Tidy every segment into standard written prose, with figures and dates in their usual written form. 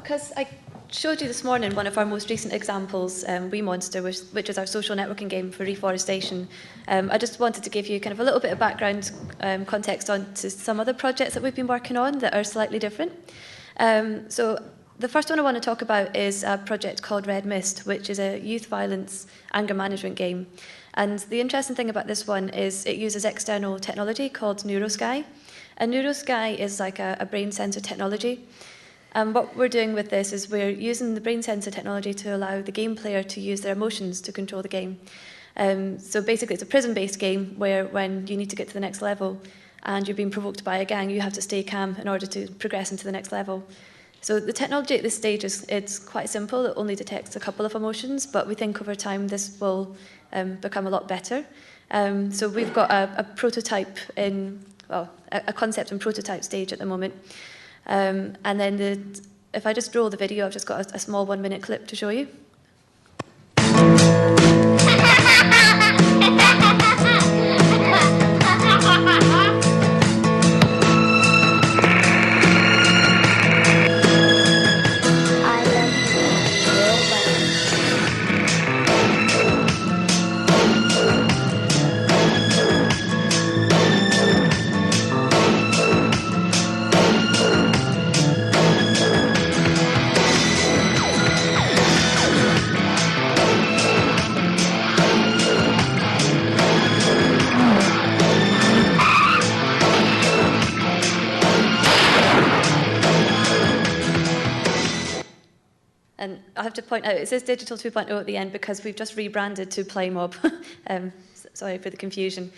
because I showed you this morning one of our most recent examples, We Monster, which is our social networking game for reforestation. I just wanted to give you kind of a little bit of background context on to some other projects that we've been working on that are slightly different. So the first one I want to talk about is a project called Red Mist, which is a youth violence anger management game. And the interesting thing about this one is it uses external technology called NeuroSky. And NeuroSky is like a brain sensor technology. And what we're doing with this is we're using the brain sensor technology to allow the game player to use their emotions to control the game. So basically it's a prison-based game where when you need to get to the next level and you're being provoked by a gang, you have to stay calm in order to progress into the next level. So the technology at this stage it's quite simple. It only detects a couple of emotions, but we think over time this will become a lot better. So we've got a prototype in, well, a concept and prototype stage at the moment. And then if I just roll the video, I've just got a small 1-minute clip to show you. And I have to point out, it says Digital 2.0 at the end because we've just rebranded to Playmob. Sorry for the confusion.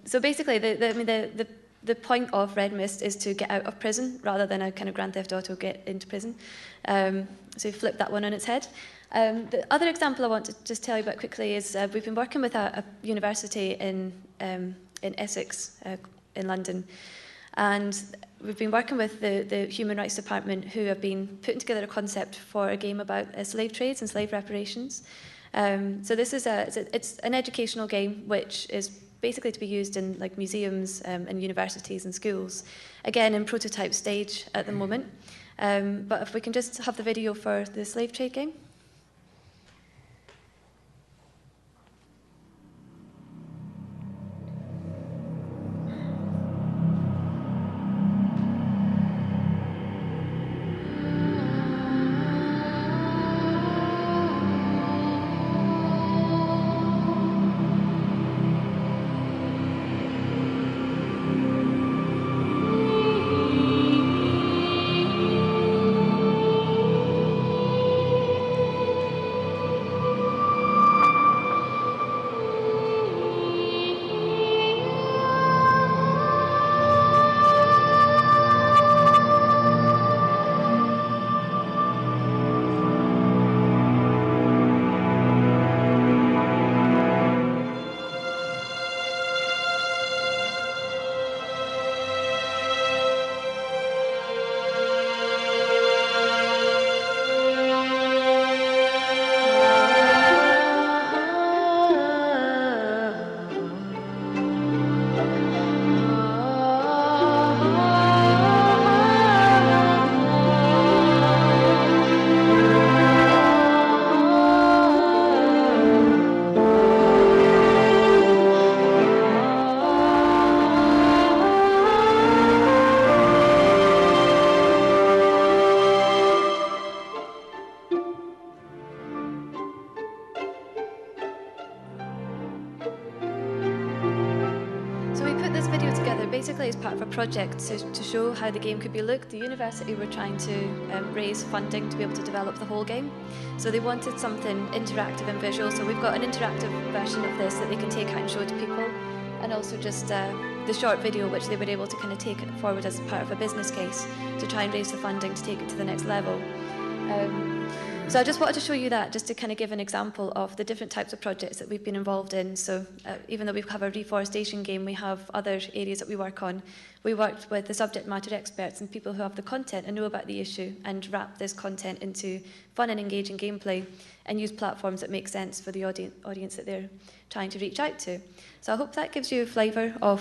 So basically, the point of Red Mist is to get out of prison rather than a kind of Grand Theft Auto get into prison. So you flip that one on its head. The other example I want to just tell you about quickly is we've been working with a university in Essex, in London. And we've been working with the Human Rights Department, who have been putting together a concept for a game about slave trades and slave reparations. So this is it's an educational game which is basically to be used in like museums and universities and schools. Again, in prototype stage at the moment. But if we can just have the video for the slave trade game. Basically, as part of a project to show how the game could be looked, the university were trying to raise funding to be able to develop the whole game. So they wanted something interactive and visual. So we've got an interactive version of this that they can take out and show to people, and also just the short video which they were able to kind of take it forward as part of a business case to try and raise the funding to take it to the next level. So I just wanted to show you that, just to kind of give an example of the different types of projects that we've been involved in. So even though we have a reforestation game, we have other areas that we work on. We worked with the subject matter experts and people who have the content and know about the issue and wrap this content into fun and engaging gameplay and use platforms that make sense for the audience that they're trying to reach out to. So I hope that gives you a flavour of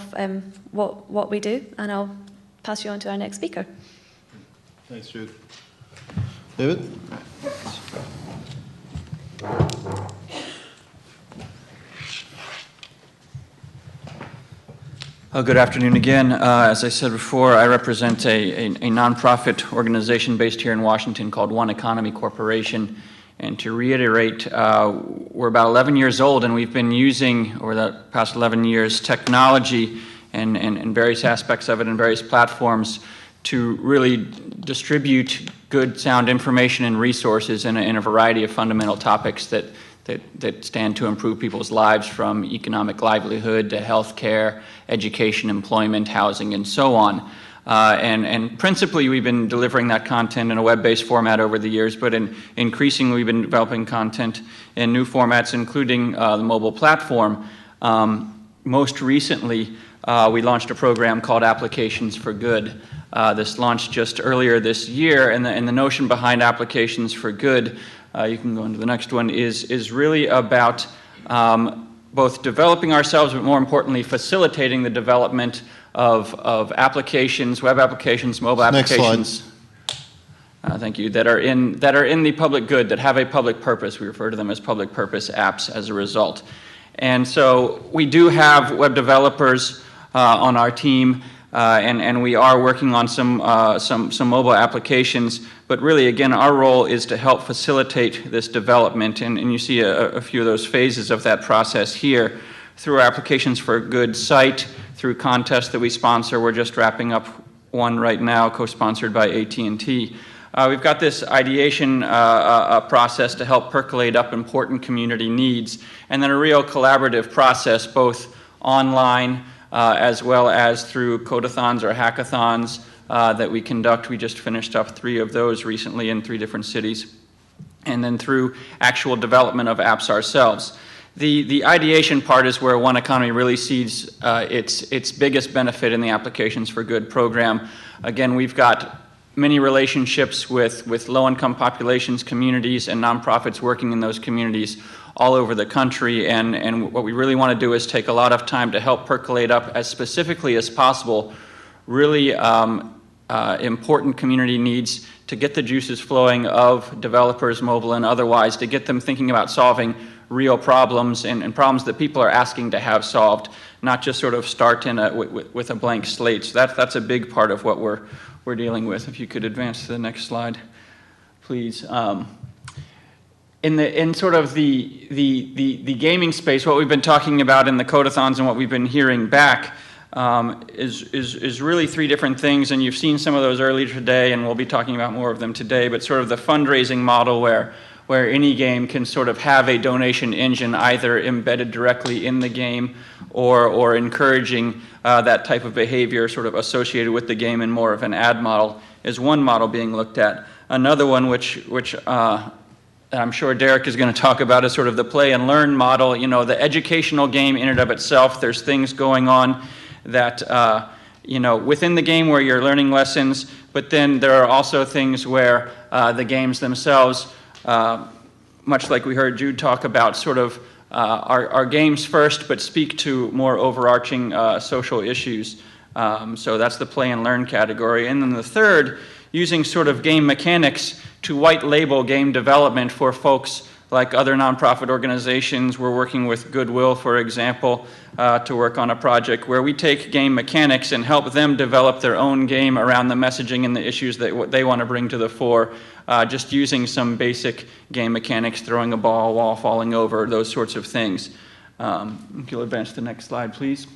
what we do, and I'll pass you on to our next speaker. Thanks, Jude. David? Good afternoon again. As I said before, I represent a nonprofit organization based here in Washington called One Economy Corporation. And to reiterate, we're about 11 years old, and we've been using, over the past 11 years, technology and various aspects of it and various platforms to really distribute good, sound information and resources in a variety of fundamental topics that stand to improve people's lives, from economic livelihood to healthcare, education, employment, housing, and so on. And principally, we've been delivering that content in a web-based format over the years, but increasingly, we've been developing content in new formats, including the mobile platform. Most recently, we launched a program called Applications for Good. This launched just earlier this year, and the notion behind Applications for Good, you can go into the next one, is really about both developing ourselves, but more importantly, facilitating the development of applications, web applications, mobile applications. Thank you. That are in the public good, that have a public purpose. We refer to them as public purpose apps as a result. And so we do have web developers on our team, and we are working on some mobile applications. But really, again, our role is to help facilitate this development, and you see a few of those phases of that process here through our Applications for Good site, through contests that we sponsor. We're just wrapping up one right now, co-sponsored by AT&T. We've got this ideation process to help percolate up important community needs, and then a real collaborative process, both online as well as through codathons or hackathons that we conduct. We just finished up 3 of those recently in 3 different cities, and then through actual development of apps ourselves. The ideation part is where One Economy really sees its biggest benefit in the Applications for Good program. Again, we've got many relationships with low-income populations, communities, and nonprofits working in those communities all over the country, and what we really want to do is take a lot of time to help percolate up as specifically as possible really important community needs, to get the juices flowing of developers, mobile and otherwise, to get them thinking about solving real problems and problems that people are asking to have solved, not just sort of start with a blank slate. So that's a big part of what we're dealing with. If you could advance to the next slide, please. In sort of the gaming space, what we've been talking about in the codathons and what we've been hearing back is really 3 different things, and you've seen some of those earlier today, and we'll be talking about more of them today, but sort of the fundraising model where any game can sort of have a donation engine either embedded directly in the game or encouraging that type of behavior sort of associated with the game in more of an ad model is one model being looked at. Another one, which I'm sure Derek is going to talk about, is sort of the play and learn model. You know, the educational game in and of itself, there's things going on that, within the game where you're learning lessons, but then there are also things where the games themselves, much like we heard Jude talk about, sort of are games first, but speak to more overarching social issues. So that's the play and learn category. And then the third, using sort of game mechanics to white label game development for folks like other nonprofit organizations. We're working with Goodwill, for example, to work on a project where we take game mechanics and help them develop their own game around the messaging and the issues that they want to bring to the fore, just using some basic game mechanics, throwing a ball, wall falling over, those sorts of things. If you'll advance to the next slide, please.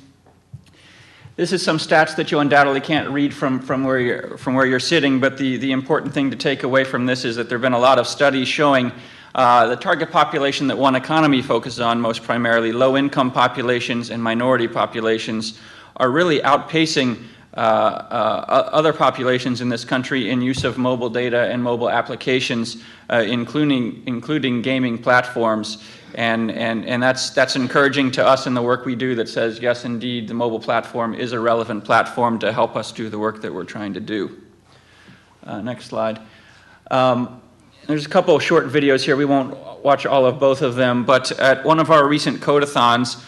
This is some stats that you undoubtedly can't read from where you're sitting, but the important thing to take away from this is that there have been a lot of studies showing the target population that One Economy focuses on, most primarily low-income populations and minority populations, are really outpacing other populations in this country in use of mobile data and mobile applications, including gaming platforms. And that's encouraging to us in the work we do, that says, yes, indeed, the mobile platform is a relevant platform to help us do the work that we're trying to do. Next slide. There's a couple of short videos here. We won't watch all of both of them, but at one of our recent codathons,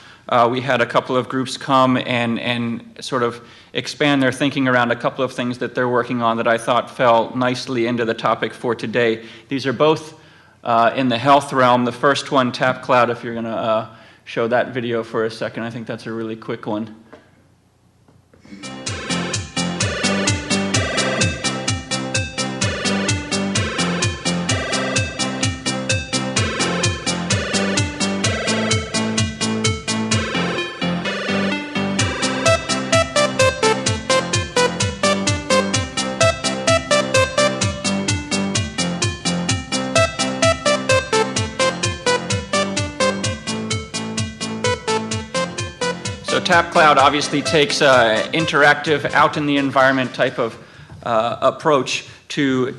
we had a couple of groups come and sort of expand their thinking around a couple of things that they're working on that I thought fell nicely into the topic for today. These are both in the health realm. The first one, TapCloud, if you're going to show that video for a second, I think that's a really quick one. TapCloud obviously takes an interactive, out in the environment type of approach to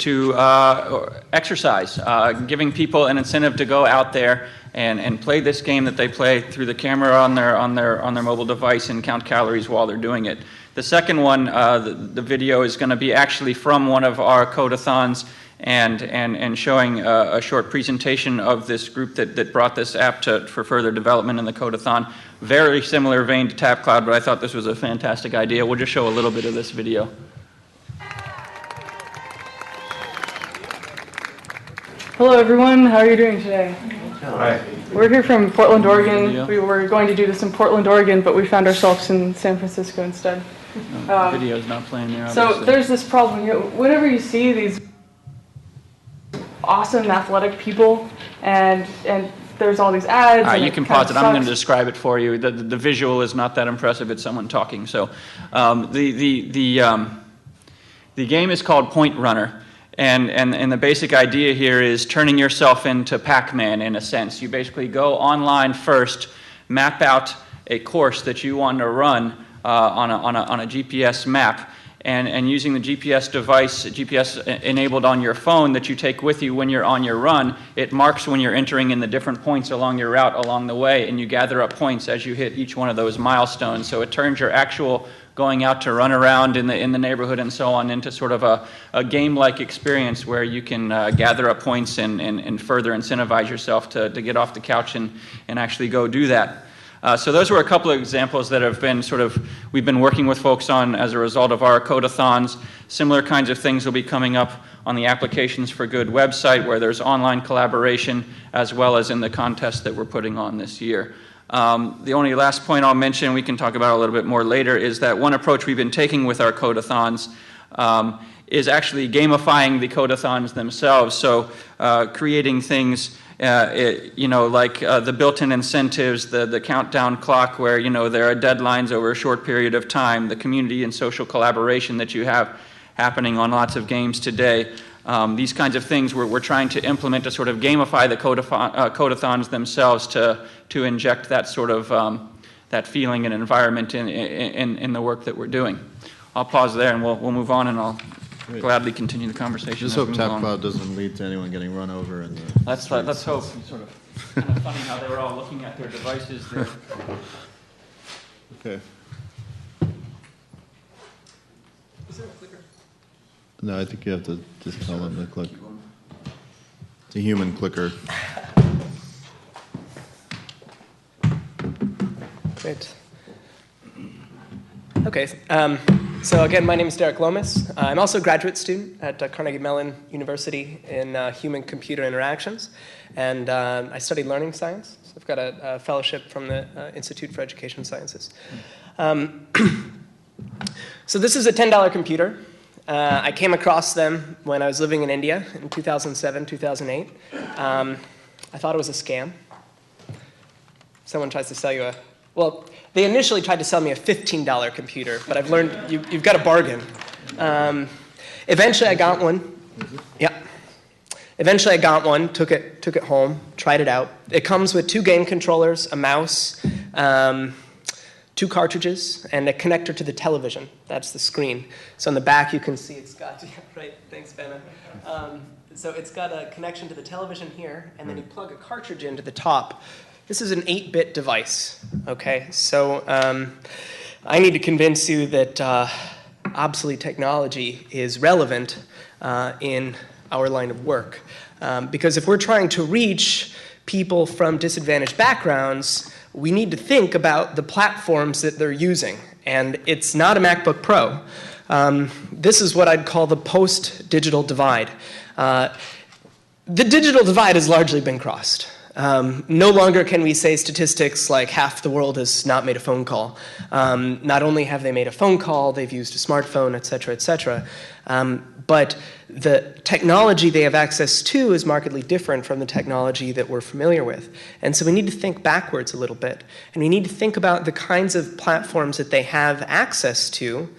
exercise, giving people an incentive to go out there and play this game that they play through the camera on their mobile device and count calories while they're doing it. The second one, the video is going to be actually from one of our Codathons and showing a short presentation of this group that brought this app for further development in the Codathon. Very similar vein to TapCloud, but I thought this was a fantastic idea. We'll just show a little bit of this video. Hello everyone, how are you doing today? Hi. We're here from Portland, Oregon. We were going to do this in Portland, Oregon, but we found ourselves in San Francisco instead. The video's not playing there, obviously. So there's this problem. Whenever you see these awesome athletic people and there's all these ads. All right, you can pause it. I'm going to describe it for you. The visual is not that impressive. It's someone talking. So the game is called Point Runner. And the basic idea here is turning yourself into Pac-Man in a sense. You basically go online first, map out a course that you want to run on a GPS map, and using the GPS device, GPS enabled on your phone that you take with you when you're on your run, it marks when you're entering in the different points along your route along the way, and you gather up points as you hit each one of those milestones. So it turns your actual going out to run around in the neighborhood and so on into sort of a game-like experience where you can gather up points and further incentivize yourself to get off the couch and actually go do that. So those were a couple of examples that have been we've been working with folks on as a result of our Codathons. Similar kinds of things will be coming up on the Applications for Good website where there's online collaboration as well as in the contest that we're putting on this year. The only last point I'll mention, we can talk about a little bit more later, is that one approach we've been taking with our Codathons is actually gamifying the Codathons themselves. So creating things like the built-in incentives, the countdown clock where, there are deadlines over a short period of time, the community and social collaboration that you have happening on lots of games today. These kinds of things we're trying to implement to sort of gamify the Codathons themselves to inject that sort of that feeling and environment in the work that we're doing. I'll pause there and we'll move on, and I'll gladly continue the conversation. Just hope TapCloud doesn't lead to anyone getting run over. Let's hope. It's sort of kind of funny how they were all looking at their devices there. Okay. Is there a clicker? No, I think you have to just tell them to click. It's a human clicker. Great. Okay. So again, my name is Derek Lomas. I'm also a graduate student at Carnegie Mellon University in human-computer interactions, and I studied learning science. So I've got a fellowship from the Institute for Education Sciences. So this is a $10 computer. I came across them when I was living in India in 2007, 2008. I thought it was a scam. Someone tries to sell you they initially tried to sell me a $15 computer, but I've learned you've got to bargain. Eventually I got one. Yeah. Eventually I got one, took it home, tried it out. It comes with 2 game controllers, a mouse, 2 cartridges, and a connector to the television. That's the screen. So on the back you can see it's got, right, thanks, Benna. So it's got a connection to the television here, and then you plug a cartridge into the top. This is an 8-bit device, okay? So I need to convince you that obsolete technology is relevant in our line of work. Because if we're trying to reach people from disadvantaged backgrounds, we need to think about the platforms that they're using. And it's not a MacBook Pro. This is what I'd call the post-digital divide. The digital divide has largely been crossed. No longer can we say statistics like half the world has not made a phone call. Not only have they made a phone call, they've used a smartphone, et cetera, et cetera. But the technology they have access to is markedly different from the technology that we're familiar with. And so we need to think backwards a little bit. And we need to think about the kinds of platforms that they have access to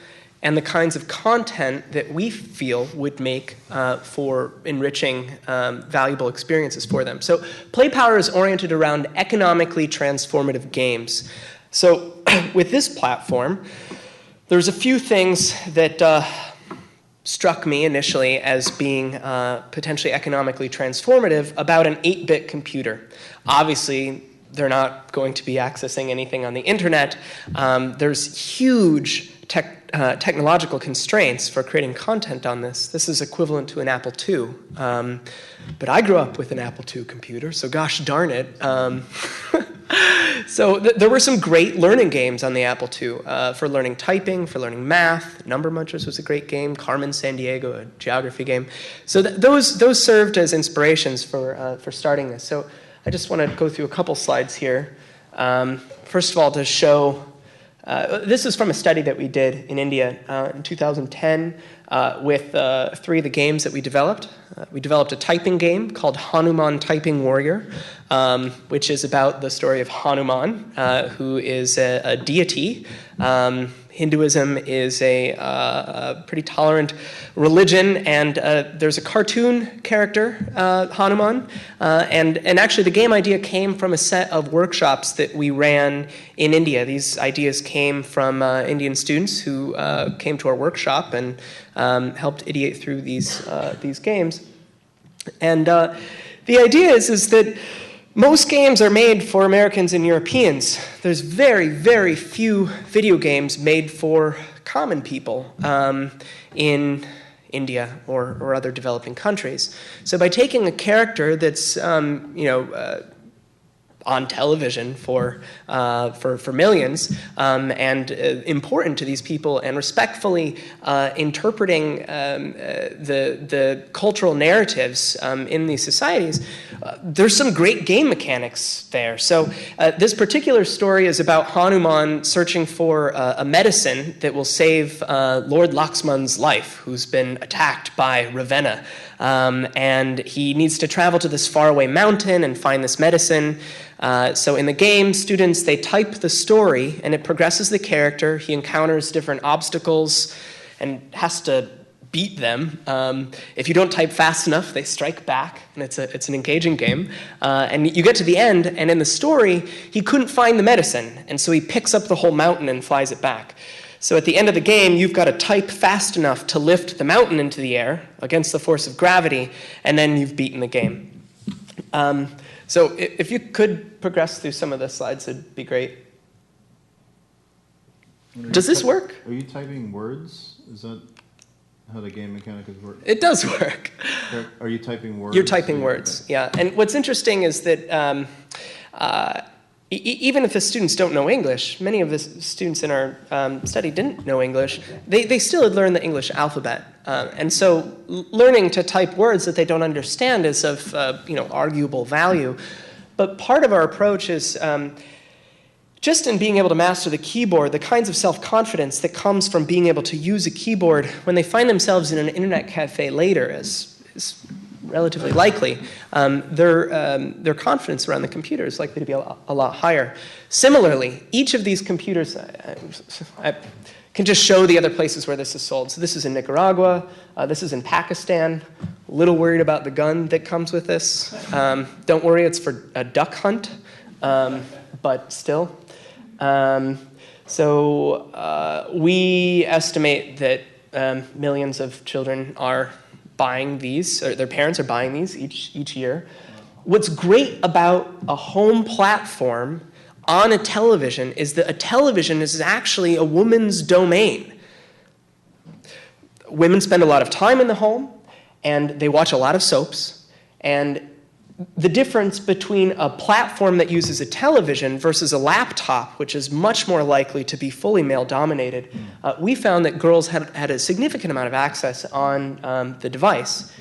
and the kinds of content that we feel would make for enriching valuable experiences for them. So PlayPower is oriented around economically transformative games. So with this platform, there's a few things that struck me initially as being potentially economically transformative about an 8-bit computer. Obviously, they're not going to be accessing anything on the internet. There's huge technological constraints for creating content on this. This is equivalent to an Apple II. But I grew up with an Apple II computer, so gosh darn it. So there were some great learning games on the Apple II for learning typing, for learning math. Number Munchers was a great game. Carmen Sandiego, a geography game. So those served as inspirations for starting this. So I just want to go through a couple slides here. First of all, to show, this is from a study that we did in India in 2010 with 3 of the games that we developed. We developed a typing game called Hanuman Typing Warrior, which is about the story of Hanuman, who is a deity. Hinduism is a pretty tolerant religion, and there's a cartoon character, Hanuman, and actually the game idea came from a set of workshops that we ran in India. These ideas came from Indian students who came to our workshop and helped ideate through these games. And the idea is that most games are made for Americans and Europeans. There's very, very few video games made for common people in India or other developing countries. So by taking a character that's on television for millions and important to these people, and respectfully interpreting the cultural narratives in these societies, there's some great game mechanics there. So this particular story is about Hanuman searching for a medicine that will save Lord Lakshman's life, who's been attacked by Ravenna. And he needs to travel to this faraway mountain and find this medicine. So in the game, students, they type the story, and it progresses the character. He encounters different obstacles and has to beat them. If you don't type fast enough, they strike back, and it's an engaging game. And you get to the end, and in the story, he couldn't find the medicine, and so he picks up the whole mountain and flies it back. So at the end of the game, you've got to type fast enough to lift the mountain into the air against the force of gravity, and then you've beaten the game. So if you could progress through some of the slides, it'd be great. Does this work? Are you typing words? Is that how the game mechanic is working? It does work. Are you typing words? You're typing words, yeah. And what's interesting is that even if the students don't know English, many of the students in our study didn't know English, they still had learned the English alphabet. And so learning to type words that they don't understand is of arguable value. But part of our approach is just in being able to master the keyboard, the kinds of self-confidence that comes from being able to use a keyboard when they find themselves in an internet cafe later is relatively likely. Their confidence around the computer is likely to be a lot higher. Similarly, each of these computers, I can just show the other places where this is sold. So this is in Nicaragua, this is in Pakistan. A little worried about the gun that comes with this. Don't worry, it's for a duck hunt, but still. So we estimate that millions of children are buying these, or their parents are buying these each year. What's great about a home platform on a television is that a television is actually a woman's domain. Women spend a lot of time in the home, and they watch a lot of soaps, and the difference between a platform that uses a television versus a laptop, which is much more likely to be fully male-dominated, we found that girls had a significant amount of access on the device.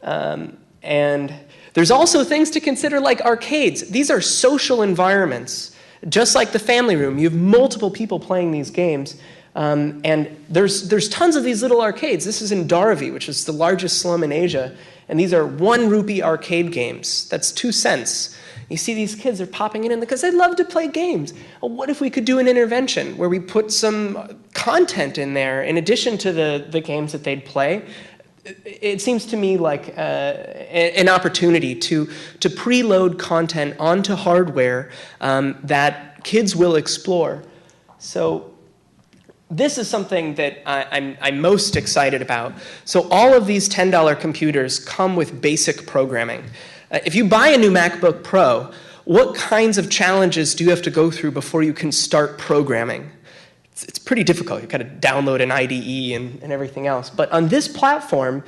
And there's also things to consider like arcades. These are social environments. Just like the family room, you have multiple people playing these games. And there's tons of these little arcades. This is in Dharavi, which is the largest slum in Asia. And these are 1 rupee arcade games. That's 2 cents. You see these kids are popping in because they love to play games. Well, what if we could do an intervention where we put some content in there in addition to the games that they'd play? It seems to me like an opportunity to preload content onto hardware that kids will explore. So this is something that I'm most excited about. So all of these $10 computers come with basic programming. If you buy a new MacBook Pro, what kinds of challenges do you have to go through before you can start programming? It's pretty difficult. You've got to download an IDE and everything else. But on this platform,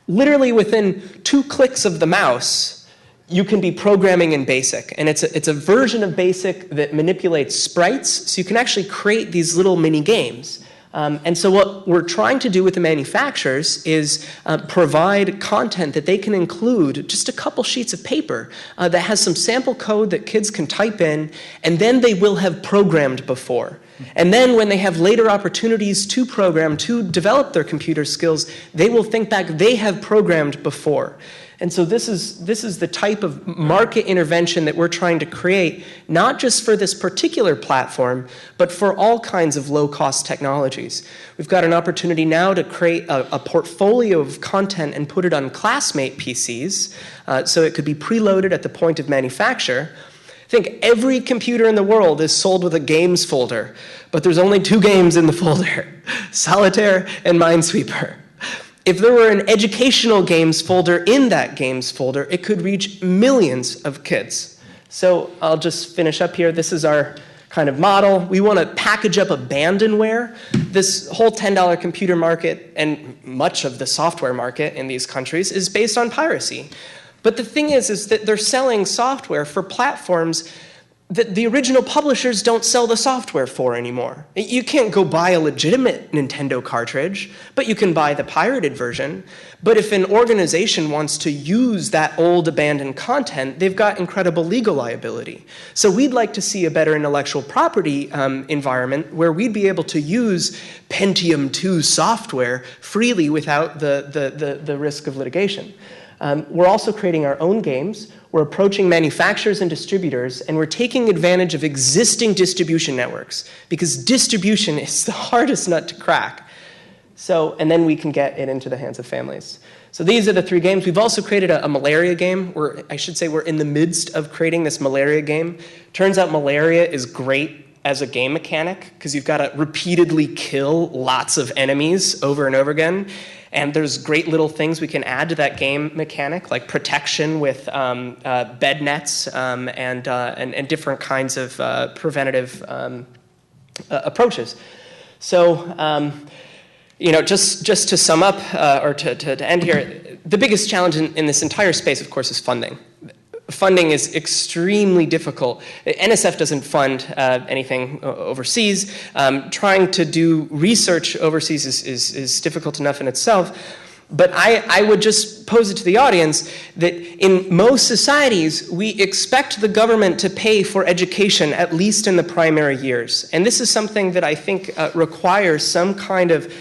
literally within 2 clicks of the mouse, you can be programming in BASIC. And it's a version of BASIC that manipulates sprites, so you can actually create these little mini games. And so what we're trying to do with the manufacturers is provide content that they can include, just a couple sheets of paper that has some sample code that kids can type in, and then they will have programmed before. And then when they have later opportunities to program, to develop their computer skills, they will think back, they have programmed before. And so this is the type of market intervention that we're trying to create, not just for this particular platform, but for all kinds of low-cost technologies. We've got an opportunity now to create a portfolio of content and put it on Classmate PCs, so it could be preloaded at the point of manufacture. I think every computer in the world is sold with a games folder, but there's only 2 games in the folder, Solitaire and Minesweeper. If there were an educational games folder in that games folder, it could reach millions of kids. So I'll just finish up here. This is our kind of model. We want to package up abandonware. This whole $10 computer market and much of the software market in these countries is based on piracy. But the thing is that they're selling software for platforms that the original publishers don't sell the software for anymore. You can't go buy a legitimate Nintendo cartridge, but you can buy the pirated version. But if an organization wants to use that old abandoned content, they've got incredible legal liability. So we'd like to see a better intellectual property environment where we'd be able to use Pentium 2 software freely without the risk of litigation. We're also creating our own games. We're approaching manufacturers and distributors, and we're taking advantage of existing distribution networks, because distribution is the hardest nut to crack. So, and then we can get it into the hands of families. So these are the 3 games. We've also created a malaria game. I should say we're in the midst of creating this malaria game. Turns out malaria is great as a game mechanic, because you've got to repeatedly kill lots of enemies over and over again. And there's great little things we can add to that game mechanic, like protection with bed nets and different kinds of preventative approaches. So, just to sum up, or to end here, the biggest challenge in this entire space, of course, is funding. Funding is extremely difficult. NSF doesn't fund anything overseas. Trying to do research overseas is difficult enough in itself. But I would just pose it to the audience that in most societies, we expect the government to pay for education, at least in the primary years. And this is something that I think requires some kind of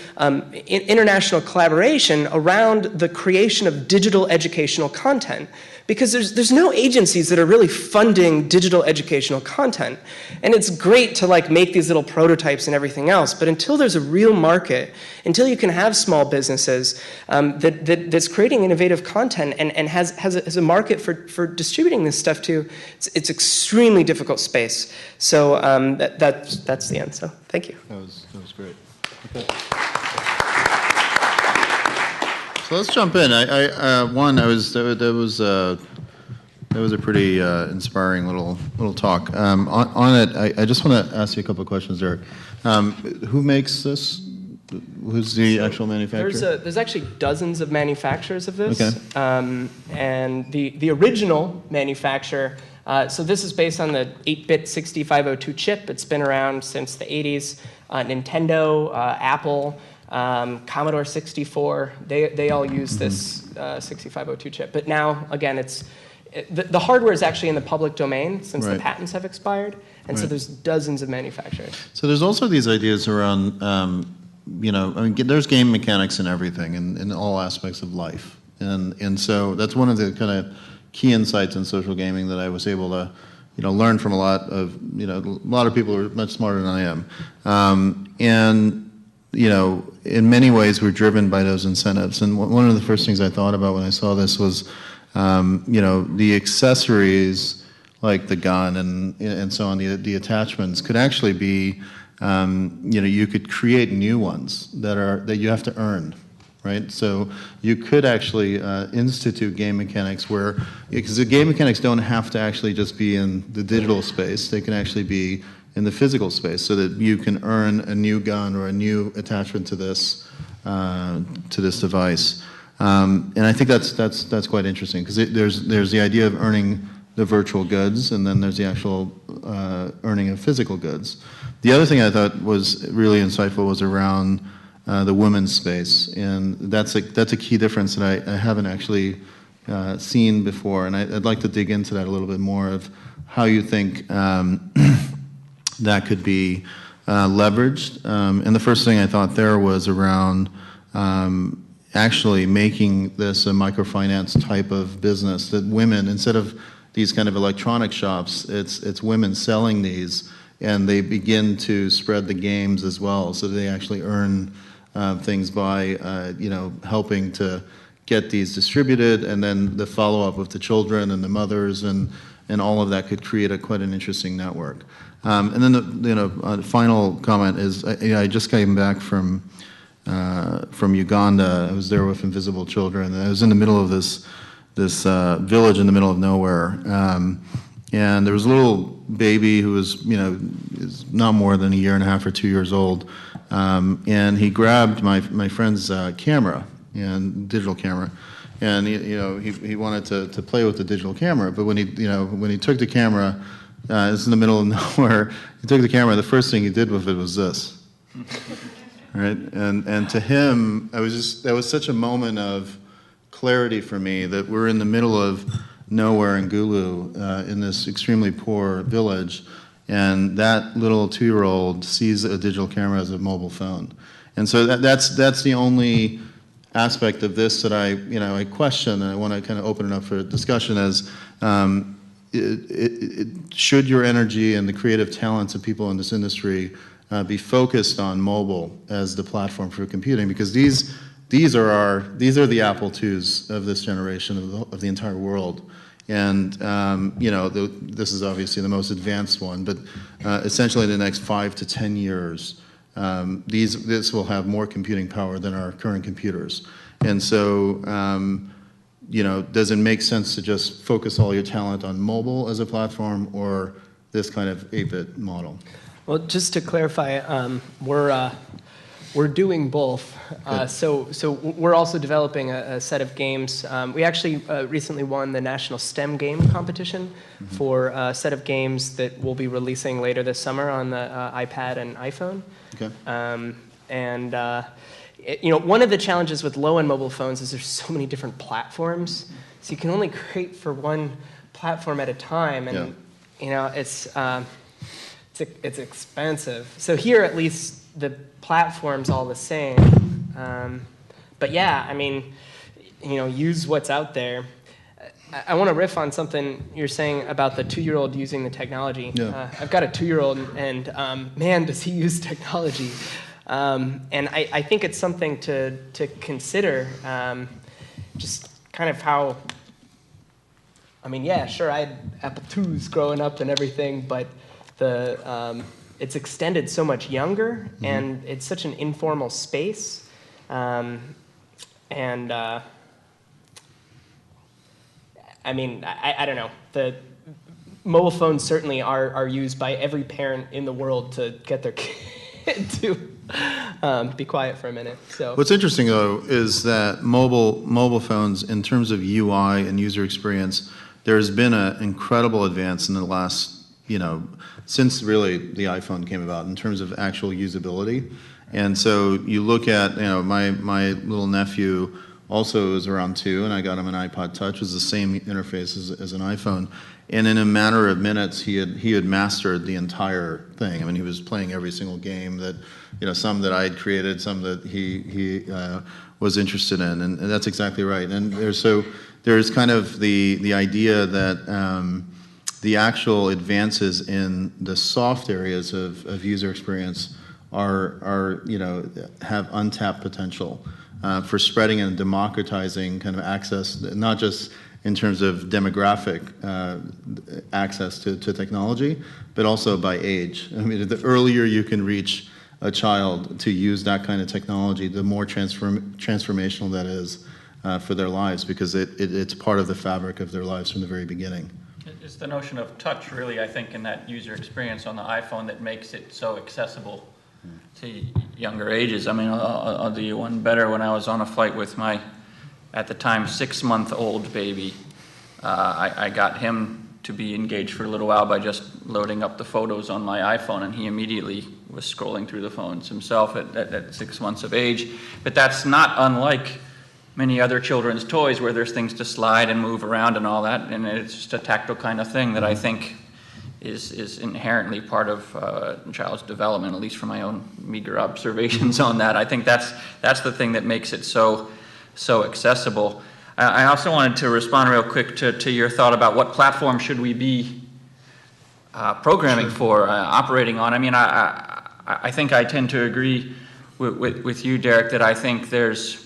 international collaboration around the creation of digital educational content. Because there's no agencies that are really funding digital educational content. And it's great to make these little prototypes and everything else, but until there's a real market, until you can have small businesses that's creating innovative content and has a market for distributing this stuff to, it's extremely difficult space. So that's the end. So thank you. That was great. Okay. So let's jump in. That was a pretty inspiring little talk. On it, I just want to ask you a couple of questions there. Who makes this Who's the actual manufacturer? There's actually dozens of manufacturers of this. Okay. And the original manufacturer, so this is based on the 8-bit 6502 chip. It's been around since the 80s. Nintendo, Apple, Commodore 64, they all use this 6502 chip. But now, again, the hardware is actually in the public domain since the Right. patents have expired. And so Right. there's dozens of manufacturers. So there's also these ideas around, there's game mechanics in everything, in all aspects of life. And so that's one of the kind of key insights in social gaming that I was able to, learn from a lot of people who are much smarter than I am. In many ways we're driven by those incentives. And one of the first things I thought about when I saw this was, the accessories like the gun and so on, the attachments could actually be, you could create new ones that you have to earn, right? So you could actually institute game mechanics where, because the game mechanics don't have to actually just be in the digital space, they can actually be in the physical space, so that you can earn a new gun or a new attachment to this device. And I think that's quite interesting, because there's the idea of earning the virtual goods, and then there's the actual earning of physical goods. The other thing I thought was really insightful was around the women's space, and that's a key difference that I haven't actually seen before, and I'd like to dig into that a little bit more, of how you think that could be leveraged. And the first thing I thought there was around actually making this a microfinance type of business, that women, instead of these kind of electronic shops, it's women selling these, and they begin to spread the games as well, so they actually earn things by helping to get these distributed, and then the follow-up with the children and the mothers, and all of that could create quite an interesting network. And then the final comment is, I just came back from Uganda. I was there with Invisible Children, and I was in the middle of this village in the middle of nowhere, and there was a little baby who was is not more than 1.5 or 2 years old, and he grabbed my friend's camera, and digital camera, and he wanted to play with the digital camera, but when he took the camera, it's in the middle of nowhere, he took the camera, the first thing he did with it was this. Right, and to him, that was such a moment of clarity for me, that we're in the middle of nowhere in Gulu, in this extremely poor village, and that little 2-year-old sees a digital camera as a mobile phone, and so that's the only aspect of this that I question, and I want to kind of open it up for discussion as. Should your energy and the creative talents of people in this industry be focused on mobile as the platform for computing, because these are the Apple IIs of this generation of the entire world, and this is obviously the most advanced one, but essentially in the next 5 to 10 years, this will have more computing power than our current computers, and so. Does it make sense to just focus all your talent on mobile as a platform, or this kind of 8-bit model? Well, just to clarify, we're doing both. So we're also developing a set of games. We actually recently won the National STEM Game Competition for a set of games that we'll be releasing later this summer on the iPad and iPhone. Okay. One of the challenges with low-end mobile phones is there's so many different platforms, so you can only create for one platform at a time, and it's expensive. So here, at least, the platform's all the same. But yeah, I mean, use what's out there. I want to riff on something you're saying about the 2-year-old using the technology. Yeah. I've got a 2-year-old, and man, does he use technology. And I think it's something to consider, just kind of how, sure, I had Apple IIs growing up and everything, but it's extended so much younger, and it's such an informal space, I don't know. The mobile phones certainly are used by every parent in the world to get their kid be quiet for a minute. So What's interesting, though, is that mobile phones, in terms of UI and user experience, there's been an incredible advance in the last, since really the iPhone came about in terms of actual usability. And so you look at, my little nephew also is around 2, and I got him an iPod Touch. It was the same interface as an iPhone. And in a matter of minutes, he had mastered the entire thing. I mean, he was playing every single game that, some that I had created, some that he was interested in, and that's exactly right. And there's kind of the idea that the actual advances in the soft areas of user experience are have untapped potential for spreading and democratizing kind of access, not just in terms of demographic access to technology, but also by age. I mean, the earlier you can reach a child to use that kind of technology, the more transformational that is for their lives, because it's part of the fabric of their lives from the very beginning. It's the notion of touch, really, I think, in that user experience on the iPhone that makes it so accessible to younger ages. I mean, I'll do you one better. When I was on a flight with my, at the time, 6-month-old baby, I got him to be engaged for a little while by just loading up the photos on my iPhone, and he immediately was scrolling through the phones himself at 6 months of age. But that's not unlike many other children's toys where there's things to slide and move around and all that, and it's just a tactile kind of thing that I think is inherently part of a child's development, at least from my own meager observations on that. I think that's the thing that makes it so accessible. I also wanted to respond real quick to your thought about what platform should we be programming for, operating on. I mean, I think I tend to agree with you, Derek, that I think there's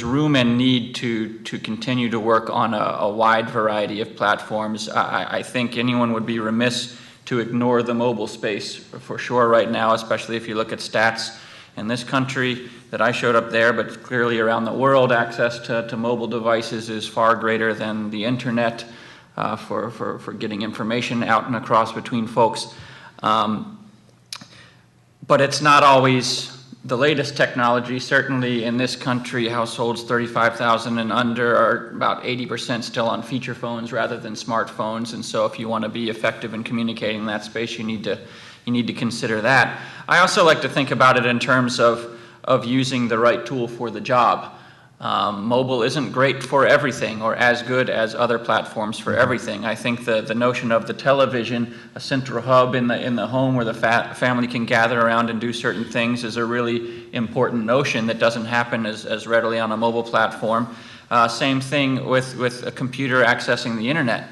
room and need to continue to work on a wide variety of platforms. I think anyone would be remiss to ignore the mobile space for sure right now, especially if you look at stats in this country that I showed up there, but clearly around the world, access to mobile devices is far greater than the internet for getting information out and across between folks. But it's not always the latest technology. Certainly in this country, households 35,000 and under are about 80% still on feature phones rather than smartphones. And so if you want to be effective in communicating in that space, you need to consider that. I also like to think about it in terms of using the right tool for the job. Mobile isn't great for everything or as good as other platforms for everything. I think the notion of the television, a central hub in the home where the family can gather around and do certain things, is a really important notion that doesn't happen as readily on a mobile platform. Same thing with a computer accessing the internet.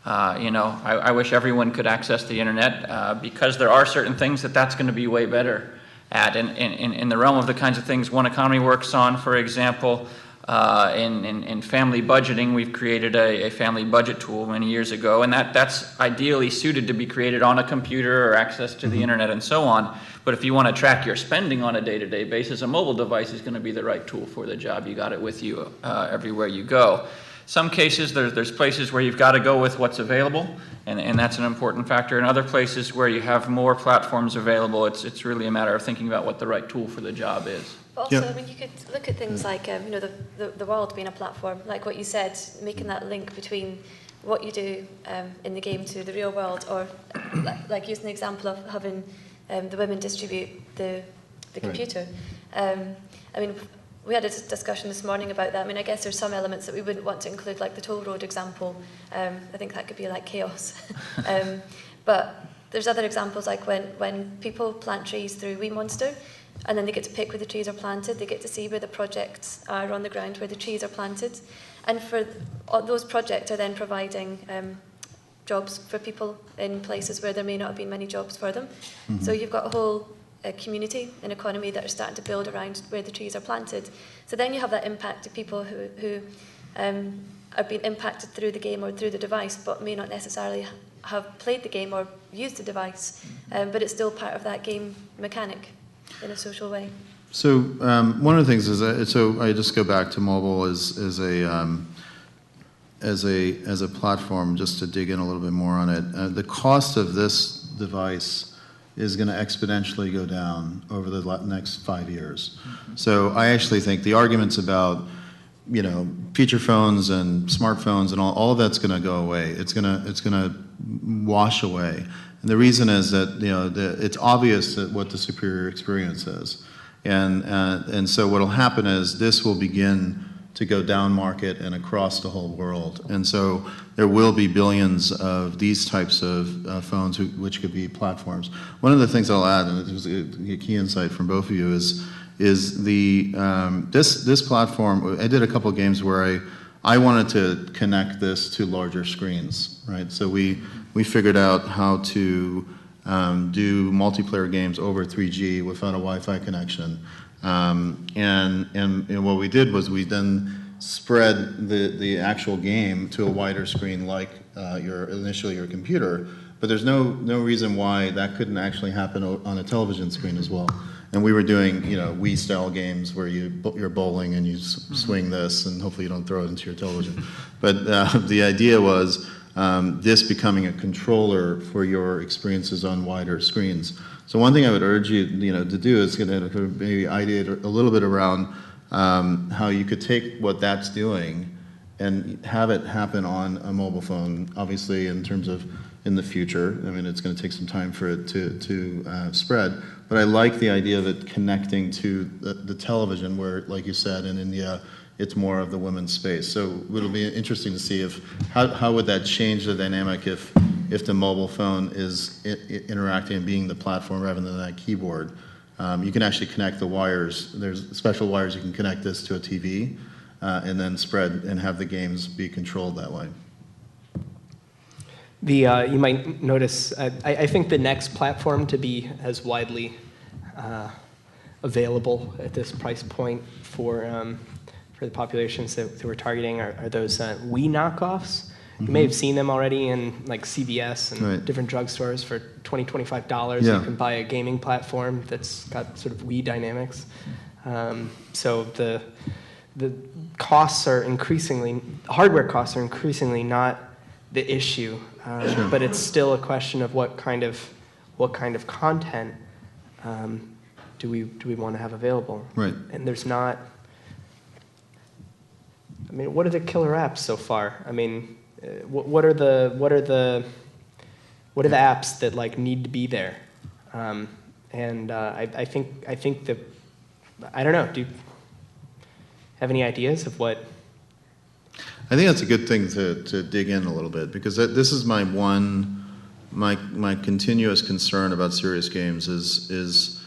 I wish everyone could access the internet because there are certain things that's going to be way better at. In the realm of the kinds of things One Economy works on, for example, in family budgeting, we've created a family budget tool many years ago, and that's ideally suited to be created on a computer or access to the internet and so on. But if you want to track your spending on a day-to-day basis, a mobile device is going to be the right tool for the job. You got it with you everywhere you go. Some cases, there's places where you've got to go with what's available, and that's an important factor. In other places where you have more platforms available, it's really a matter of thinking about what the right tool for the job is. But also, I mean, you could look at things like, the world being a platform, like what you said, making that link between what you do in the game to the real world, or like using the example of having the women distribute the computer. I mean, we had a discussion this morning about that. I mean, I guess there's some elements that we wouldn't want to include, like the toll road example. I think that could be like chaos. But there's other examples, like when people plant trees through WeMonster, and then they get to pick where the trees are planted. They get to see where the projects are on the ground, where the trees are planted. And for those projects are then providing jobs for people in places where there may not have been many jobs for them. Mm-hmm. So you've got a whole community and economy that are starting to build around where the trees are planted. So then you have that impact to people who are being impacted through the game or through the device, but may not necessarily have played the game or used the device, but it's still part of that game mechanic in a social way. So one of the things is that, so I just go back to mobile as a platform, just to dig in a little bit more on it. The cost of this device is going to exponentially go down over the next 5 years. So I actually think the arguments about, you know, feature phones and smartphones and all of that's going to go away. It's going to wash away. And the reason is that, you know, it's obvious that what the superior experience is. And so what will happen is this will begin to go down market and across the whole world. And so there will be billions of these types of phones which could be platforms. One of the things I'll add, and it was a key insight from both of you, is the this platform. I did a couple of games where I wanted to connect this to larger screens, right? So we figured out how to do multiplayer games over 3G without a Wi-Fi connection. And what we did was we then spread the actual game to a wider screen like initially your computer, but there's no reason why that couldn't actually happen on a television screen as well. And we were doing, you know, Wii-style games where you're bowling and you swing this, and hopefully you don't throw it into your television. But the idea was this becoming a controller for your experiences on wider screens. So one thing I would urge you, to do is maybe ideate a little bit around how you could take what that's doing and have it happen on a mobile phone. Obviously, in terms of in the future, I mean, it's going to take some time for it to spread. But I like the idea of it connecting to the television, where, like you said, in India, it's more of the women's space. So it'll be interesting to see how would that change the dynamic if the mobile phone is interacting and being the platform rather than that keyboard. You can actually connect the wires. There's special wires you can connect this to a TV and then spread and have the games be controlled that way. You might notice, I think the next platform to be as widely available at this price point for the populations that we're targeting are those Wii knockoffs. Mm-hmm. You may have seen them already in like CVS and different drugstores for $20, $25. Yeah. You can buy a gaming platform that's got sort of Wii dynamics. So the costs are hardware costs are increasingly not the issue, sure. But it's still a question of what kind of content do we want to have available? Right. And there's not. I mean, what are the killer apps so far? I mean, what are the apps that like need to be there? I think that I don't know. Do you have any ideas of what? I think that's a good thing to dig in a little bit, because this is my continuous concern about serious games is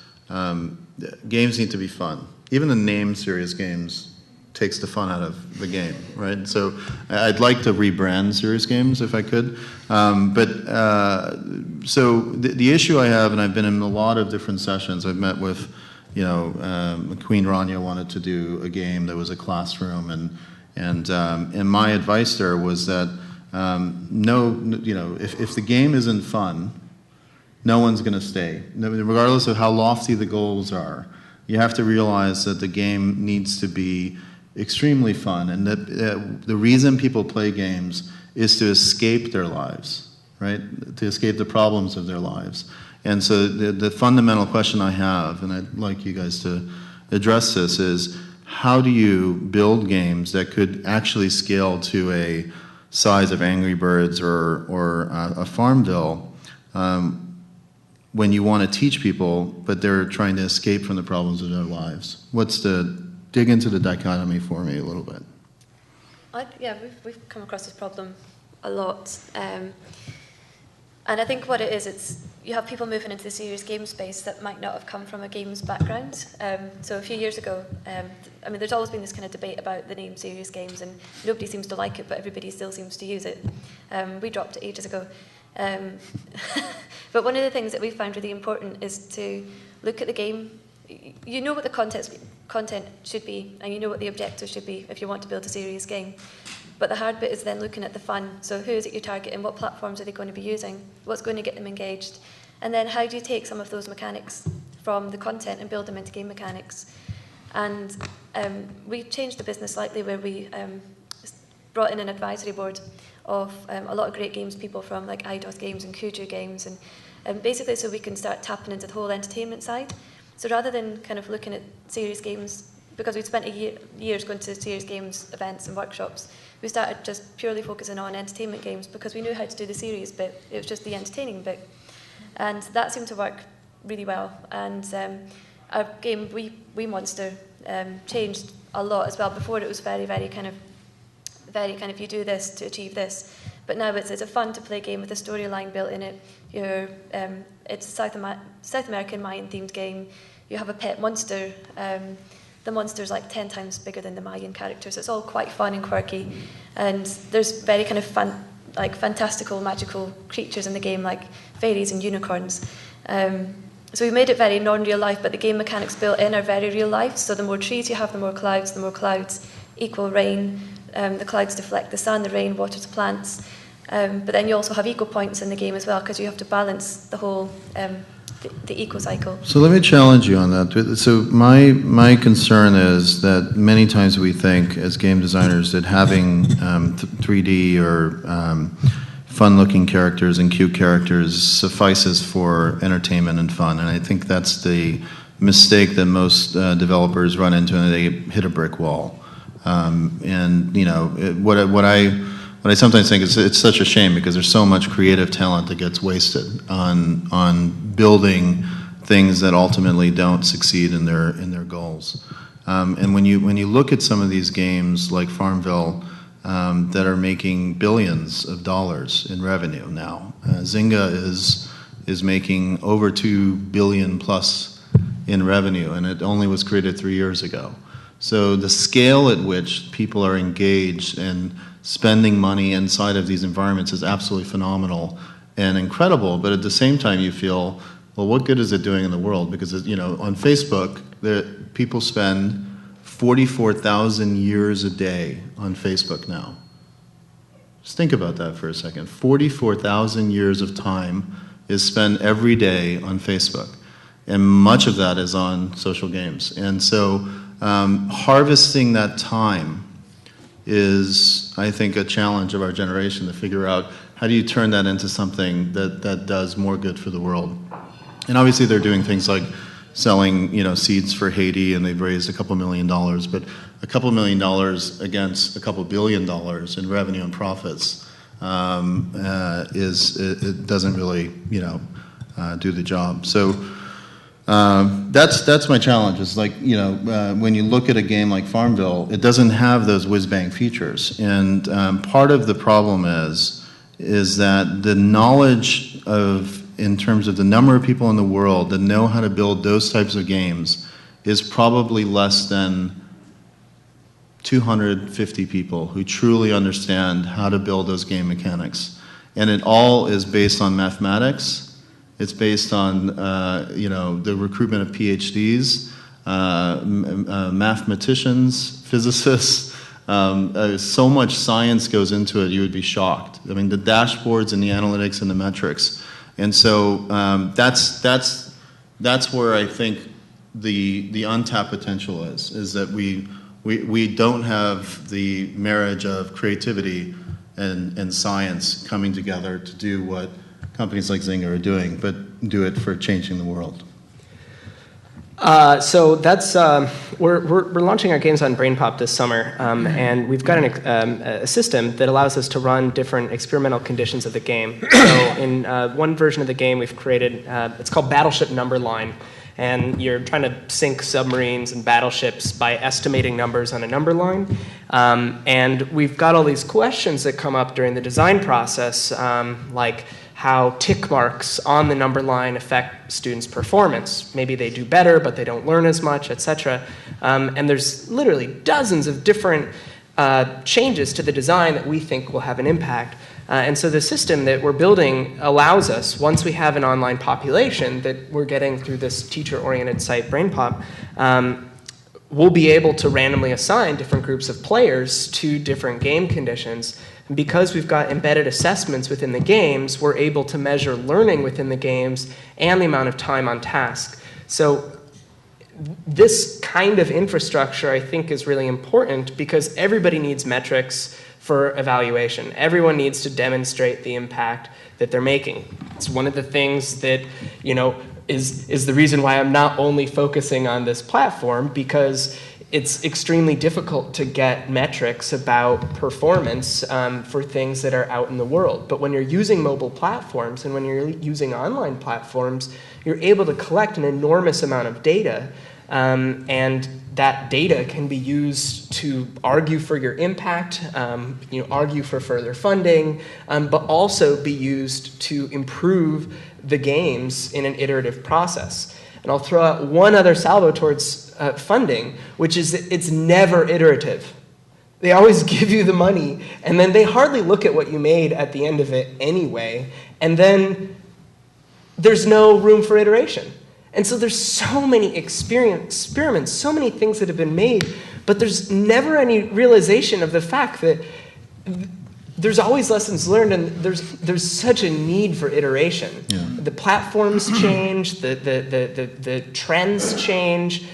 games need to be fun. Even the name serious games takes the fun out of the game, right? So I'd like to rebrand serious games if I could. So the issue I have, and I've been in a lot of different sessions, I've met with, Queen Rania wanted to do a game that was a classroom, and my advice there was that if the game isn't fun, no one's going to stay. Regardless of how lofty the goals are, you have to realize that the game needs to be extremely fun, and that the reason people play games is to escape their lives, right? To escape the problems of their lives. And so the fundamental question I have, and I'd like you guys to address this, is how do you build games that could actually scale to a size of Angry Birds or a Farmville when you want to teach people, but they're trying to escape from the problems of their lives? Dig into the dichotomy for me a little bit. We've come across this problem a lot. And I think what it is, it's you have people moving into the serious game space that might not have come from a games background. So a few years ago, there's always been this kind of debate about the name serious games, and nobody seems to like it, but everybody still seems to use it. We dropped it ages ago. But one of the things that we found really important is to look at the game. You know what the content should be, and you know what the objectives should be if you want to build a serious game. But the hard bit is then looking at the fun. So who is it you're targeting? What platforms are they going to be using? What's going to get them engaged? And then how do you take some of those mechanics from the content and build them into game mechanics? And we changed the business slightly, where we brought in an advisory board of a lot of great games people from like IDOS Games and Kuju Games, and basically so we can start tapping into the whole entertainment side. So rather than kind of looking at serious games, because we'd spent years going to serious games events and workshops, we started just purely focusing on entertainment games because we knew how to do the serious bit. It was just the entertaining bit. And that seemed to work really well. And our game, We Monster, changed a lot as well. Before it was very kind of you do this to achieve this. But now it's a fun to play game with a storyline built in it. It's a South American Mayan themed game. You have a pet monster. The monster's like 10 times bigger than the Mayan character, so it's all quite fun and quirky. And there's very kind of fantastical, magical creatures in the game, like fairies and unicorns. So we made it very non-real life, but the game mechanics built in are very real life. So the more trees you have, the more clouds equal rain. The clouds deflect the sun, the rain waters the plants. But then you also have eco points in the game as well, because you have to balance the whole the eco cycle. So let me challenge you on that. So my concern is that many times we think as game designers that having 3D or fun-looking characters and cute characters suffices for entertainment and fun, and I think that's the mistake that most developers run into, and they hit a brick wall. And you know, what I sometimes think is it's such a shame because there's so much creative talent that gets wasted on building things that ultimately don't succeed in their goals. And when you look at some of these games like Farmville that are making billions of dollars in revenue now, Zynga is making over $2 billion plus in revenue, and it only was created 3 years ago. So the scale at which people are engaged and spending money inside of these environments is absolutely phenomenal and incredible, but at the same time you feel, well, what good is it doing in the world? Because, you know, on Facebook, people spend 44,000 years a day on Facebook now. Just think about that for a second. 44,000 years of time is spent every day on Facebook, and much of that is on social games. And so harvesting that time is, I think, a challenge of our generation to figure out how do you turn that into something that does more good for the world. And obviously they're doing things like selling, you know, seeds for Haiti, and they've raised a couple $1 million, but a couple $1 million against a couple $1 billion in revenue and profits it doesn't really, you know, do the job. So that's my challenge. Is like, you know, when you look at a game like Farmville, it doesn't have those whiz-bang features, and part of the problem is that the knowledge in terms of the number of people in the world that know how to build those types of games is probably less than 250 people who truly understand how to build those game mechanics. And it all is based on mathematics. It's based on you know, the recruitment of PhDs, mathematicians, physicists. So much science goes into it, you would be shocked. I mean, the dashboards and the analytics and the metrics. And so that's where I think the untapped potential is that we don't have the marriage of creativity and science coming together to do what companies like Zynga are doing, but do it for changing the world. So that's we're launching our games on BrainPop this summer, and we've got a system that allows us to run different experimental conditions of the game. So in one version of the game, we've created it's called Battleship Number Line, and you're trying to sink submarines and battleships by estimating numbers on a number line. And we've got all these questions that come up during the design process, like how tick marks on the number line affect students' performance. Maybe they do better, but they don't learn as much, etc. And there's literally dozens of different changes to the design that we think will have an impact. And so the system that we're building allows us, once we have an online population that we're getting through this teacher-oriented site, BrainPop, we'll be able to randomly assign different groups of players to different game conditions. And because we've got embedded assessments within the games, we're able to measure learning within the games and the amount of time on task. So this kind of infrastructure, I think, is really important because everybody needs metrics for evaluation. Everyone needs to demonstrate the impact that they're making. It's one of the things that, is the reason why I'm not only focusing on this platform, because it's extremely difficult to get metrics about performance for things that are out in the world. But when you're using mobile platforms and when you're using online platforms, you're able to collect an enormous amount of data, and that data can be used to argue for your impact, argue for further funding, but also be used to improve the games in an iterative process. And I'll throw out one other salvo towards funding, which is that it's never iterative. They always give you the money, and then they hardly look at what you made at the end of it anyway, and then there's no room for iteration. And so there's so many experiments, so many things that have been made, but there's never any realization of the fact that there's always lessons learned, and there's such a need for iteration. Yeah. The platforms change, the trends change,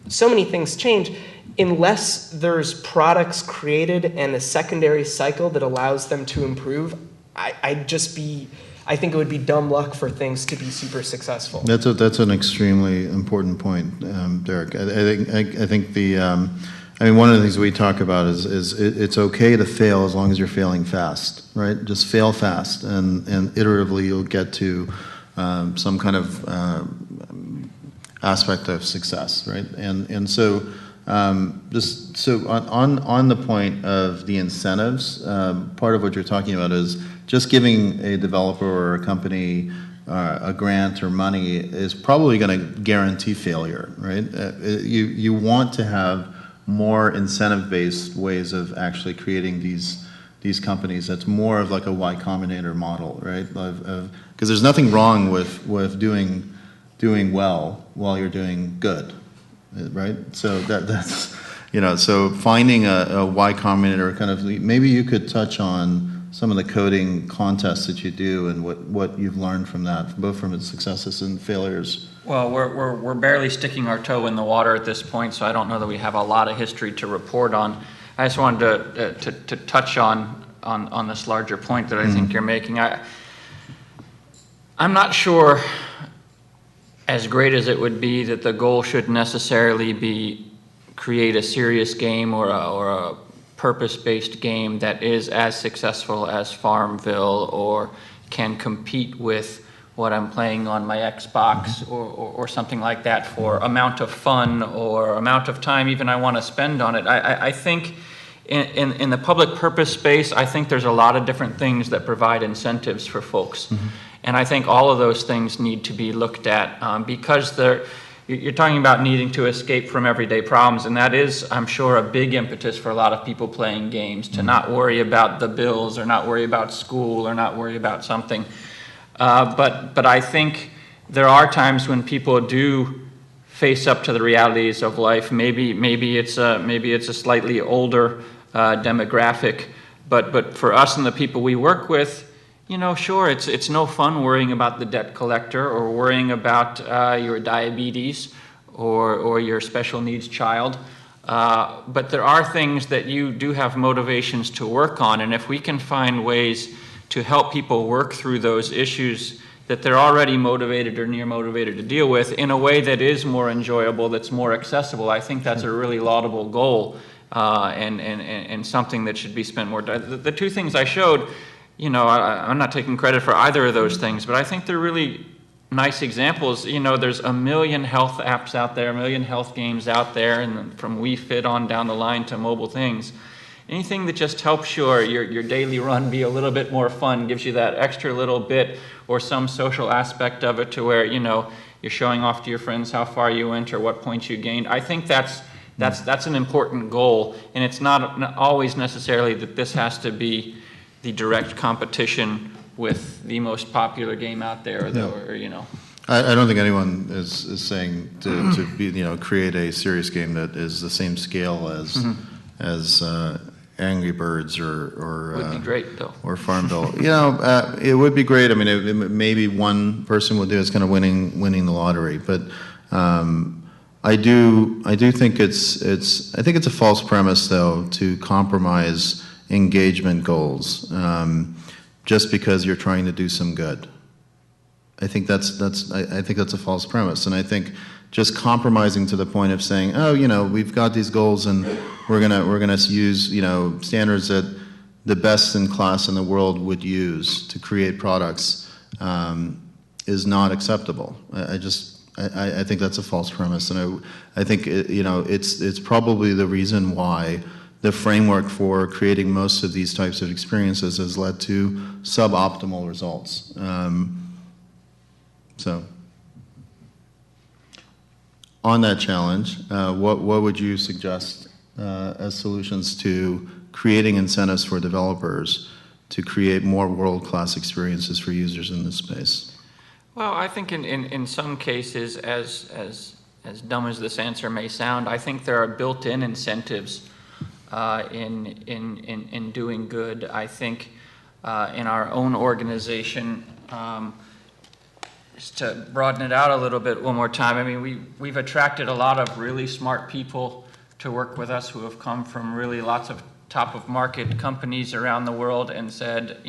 so many things change. Unless there's products created and a secondary cycle that allows them to improve, I think it would be dumb luck for things to be super successful. That's an extremely important point, Derek. I think one of the things we talk about is it's okay to fail as long as you're failing fast, right? Just fail fast, and iteratively you'll get to some kind of aspect of success, right? And so just so on the point of the incentives, part of what you're talking about is just giving a developer or a company a grant or money is probably going to guarantee failure, right? You want to have more incentive-based ways of actually creating these companies. That's more of like a Y Combinator model, right? Because there's nothing wrong with doing well while you're doing good, right? So that's so finding a Y Combinator kind of, maybe you could touch on some of the coding contests that you do and what you've learned from that, both from its successes and failures. Well, we're barely sticking our toe in the water at this point, so I don't know that we have a lot of history to report on. I just wanted to touch on this larger point that I think you're making. I'm not sure, as great as it would be, that the goal should necessarily be create a serious game or a purpose-based game that is as successful as Farmville or can compete with what I'm playing on my Xbox or something like that for amount of fun or amount of time even I want to spend on it. I think in the public purpose space, I think there's a lot of different things that provide incentives for folks. Mm-hmm. And I think all of those things need to be looked at because you're talking about needing to escape from everyday problems, and that is, I'm sure, a big impetus for a lot of people playing games, to not worry about the bills or not worry about school or not worry about something. But I think there are times when people do face up to the realities of life. Maybe it's a slightly older demographic, but for us and the people we work with, sure, it's no fun worrying about the debt collector or worrying about your diabetes or your special needs child. But there are things that you do have motivations to work on, and if we can find ways to help people work through those issues that they're already motivated or near motivated to deal with in a way that is more enjoyable, that's more accessible, I think that's a really laudable goal and something that should be spent more time. The two things I showed, I'm not taking credit for either of those things, but I think they're really nice examples. There's a million health apps out there, a million health games out there, and from Wii Fit on down the line to mobile things. Anything that just helps your daily run be a little bit more fun, gives you that extra little bit or some social aspect of it to where, you're showing off to your friends how far you went or what points you gained. I think that's an important goal, and it's not always necessarily that this has to be the direct competition with the most popular game out there, I don't think anyone is saying to be, create a serious game that is the same scale as Angry Birds or would be great though, or Farmville. It would be great. I mean, maybe one person will do it. It's kind of winning the lottery, but I do think it's a false premise though to compromise engagement goals. just because you're trying to do some good. I think that's a false premise, and I think just compromising to the point of saying, oh, we've got these goals and we're gonna use standards that the best in class in the world would use to create products is not acceptable. I think that's a false premise, and I think it's probably the reason why the framework for creating most of these types of experiences has led to suboptimal results. So, on that challenge, what would you suggest as solutions to creating incentives for developers to create more world-class experiences for users in this space? Well, I think in some cases, as dumb as this answer may sound, I think there are built-in incentives in doing good. I think in our own organization, just to broaden it out a little bit one more time, I mean, we've attracted a lot of really smart people to work with us who have come from really lots of top-of-market companies around the world and said,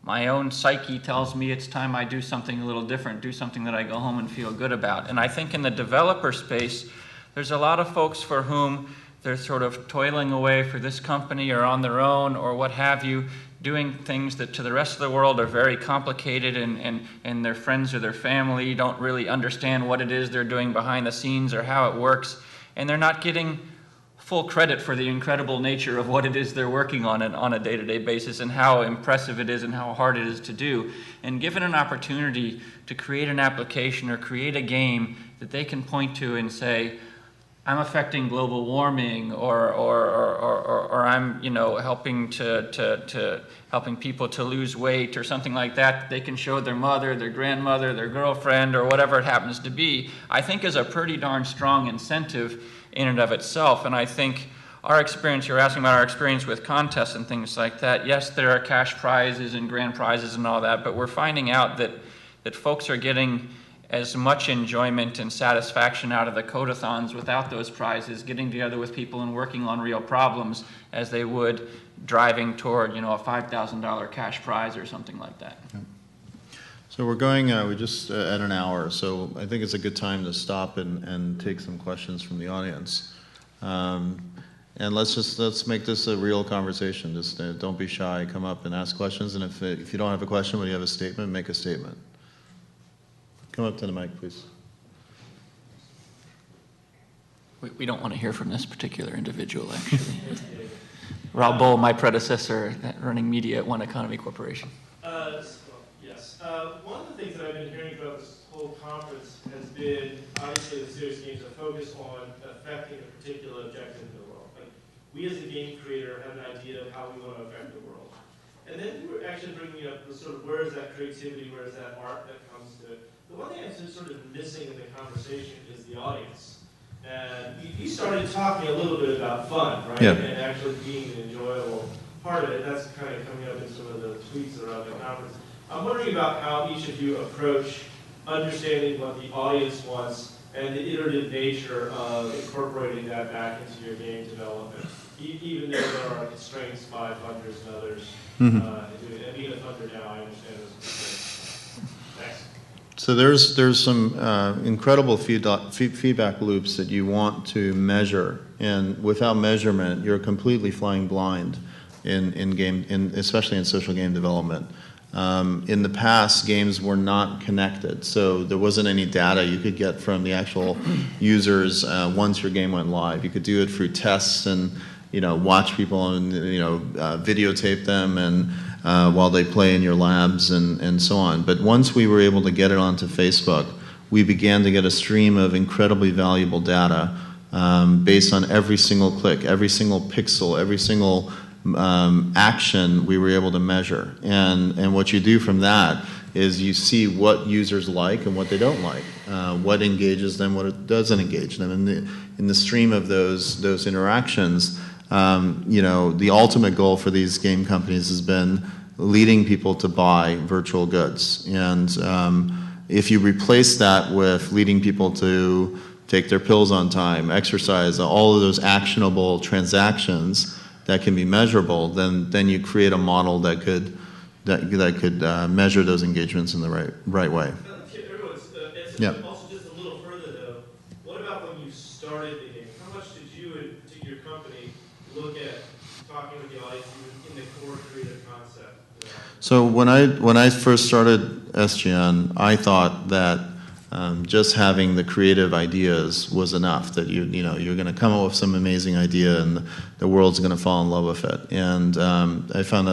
my own psyche tells me it's time I do something a little different, do something that I go home and feel good about. And I think in the developer space, there's a lot of folks for whom they're sort of toiling away for this company or on their own or what have you, doing things that to the rest of the world are very complicated, and their friends or their family don't really understand what it is they're doing behind the scenes or how it works, and they're not getting full credit for the incredible nature of what it is they're working on a day-to-day basis and how impressive it is and how hard it is to do. And given an opportunity to create an application or create a game that they can point to and say, I'm affecting global warming, or I'm helping helping people to lose weight or something like that. They can show their mother, their grandmother, their girlfriend, or whatever it happens to be. I think is a pretty darn strong incentive in and of itself. And I think our experience, you're asking about our experience with contests and things like that. Yes, there are cash prizes and grand prizes and all that, but we're finding out that folks are getting as much enjoyment and satisfaction out of the codathons without those prizes, getting together with people and working on real problems, as they would driving toward, a $5,000 cash prize or something like that. Okay. So we're going, we're just at an hour, so I think it's a good time to stop and take some questions from the audience. And let's make this a real conversation. Just don't be shy, come up and ask questions, and if you don't have a question but you have a statement, make a statement. Come up to the mic, please. We don't want to hear from this particular individual, actually. Raul Bull, my predecessor, running media at One Economy Corporation. Yes. One of the things that I've been hearing throughout this whole conference has been, obviously, the serious games are focused on affecting a particular objective in the world. Like, we as a game creator have an idea of how we want to affect the world. And then we're actually bringing up the sort of, where is that creativity, where is that art that comes to it. The one thing I'm sort of missing in the conversation is the audience. And you started talking a little bit about fun, right? Yeah. And actually being an enjoyable part of it. That's kind of coming up in some of the tweets around the conference. I'm wondering about how each of you approach understanding what the audience wants and the iterative nature of incorporating that back into your game development, even though there are constraints by funders and others. And being a funder now, I understand those constraints. Thanks. So there's some incredible feedback loops that you want to measure, and without measurement, you're completely flying blind especially in social game development. In the past, games were not connected, so there wasn't any data you could get from the actual users once your game went live. You could do it through tests and watch people and videotape them and while they play in your labs and so on. But once we were able to get it onto Facebook, we began to get a stream of incredibly valuable data based on every single click, every single pixel, every single action we were able to measure. And what you do from that is you see what users like and what they don't like, what engages them, what doesn't engage them. And in the stream of those interactions, the ultimate goal for these game companies has been leading people to buy virtual goods. And if you replace that with leading people to take their pills on time, exercise, all of those actionable transactions that can be measurable, then you create a model that could that could measure those engagements in the right way. Yeah. Also, just a little further though, what about when you started the game? How much did you and your company look at talking with the audience in the core creative concept? So when I first started SGN, I thought that just having the creative ideas was enough. That you're going to come up with some amazing idea and the world's going to fall in love with it. And I found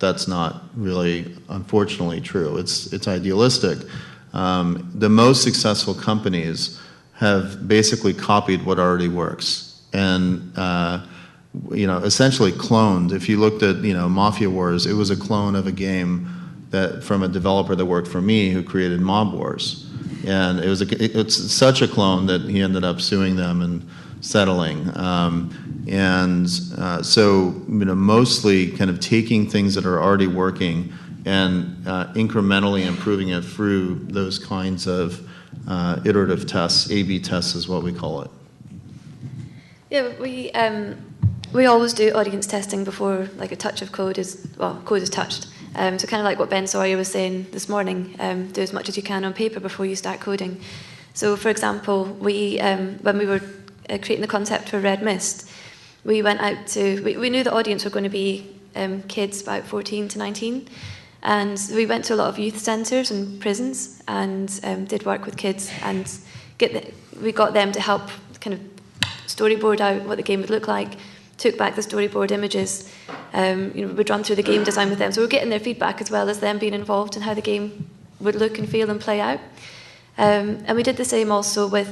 that's not really, unfortunately, true. It's idealistic. The most successful companies have basically copied what already works and essentially cloned. If you looked at Mafia Wars, it was a clone of a game that from a developer that worked for me who created Mob Wars, and it's such a clone that he ended up suing them and settling. So mostly kind of taking things that are already working and incrementally improving it through those kinds of iterative tests. A/B tests is what we call it. Yeah, we always do audience testing before like a touch of code is touched. So kind of like what Ben Sawyer was saying this morning, do as much as you can on paper before you start coding. So for example, when we were creating the concept for Red Mist, we went out we knew the audience were going to be kids about 14 to 19. And we went to a lot of youth centres and prisons and did work with kids and we got them to help kind of storyboard out what the game would look like, took back the storyboard images, we'd run through the game design with them. So we're getting their feedback as well as them being involved in how the game would look and feel and play out. And we did the same also with,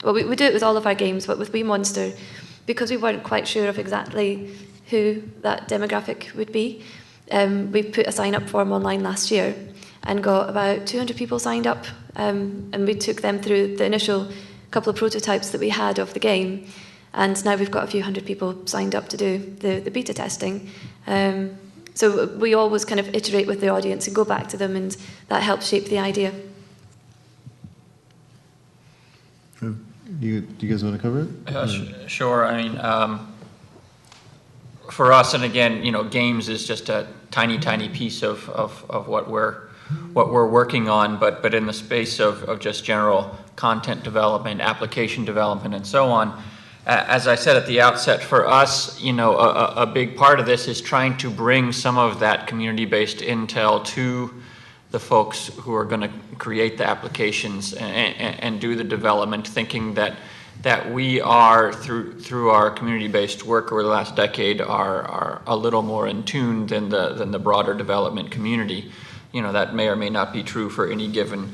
we do it with all of our games, but with Wee Monster, because we weren't quite sure of exactly who that demographic would be. We put a sign-up form online last year and got about 200 people signed up, and we took them through the initial couple of prototypes that we had of the game, and now we've got a few hundred people signed up to do the beta testing. So we always kind of iterate with the audience and go back to them, and that helps shape the idea. Do you guys want to cover it? Sure. I mean, for us, and again, games is just a tiny piece of what we're working on, but in the space of just general content development, application development, and so on. As I said at the outset, for us, a big part of this is trying to bring some of that community-based intel to the folks who are going to create the applications and do the development, thinking that we are, through our community-based work over the last decade, are a little more in tune than the broader development community. That may or may not be true for any given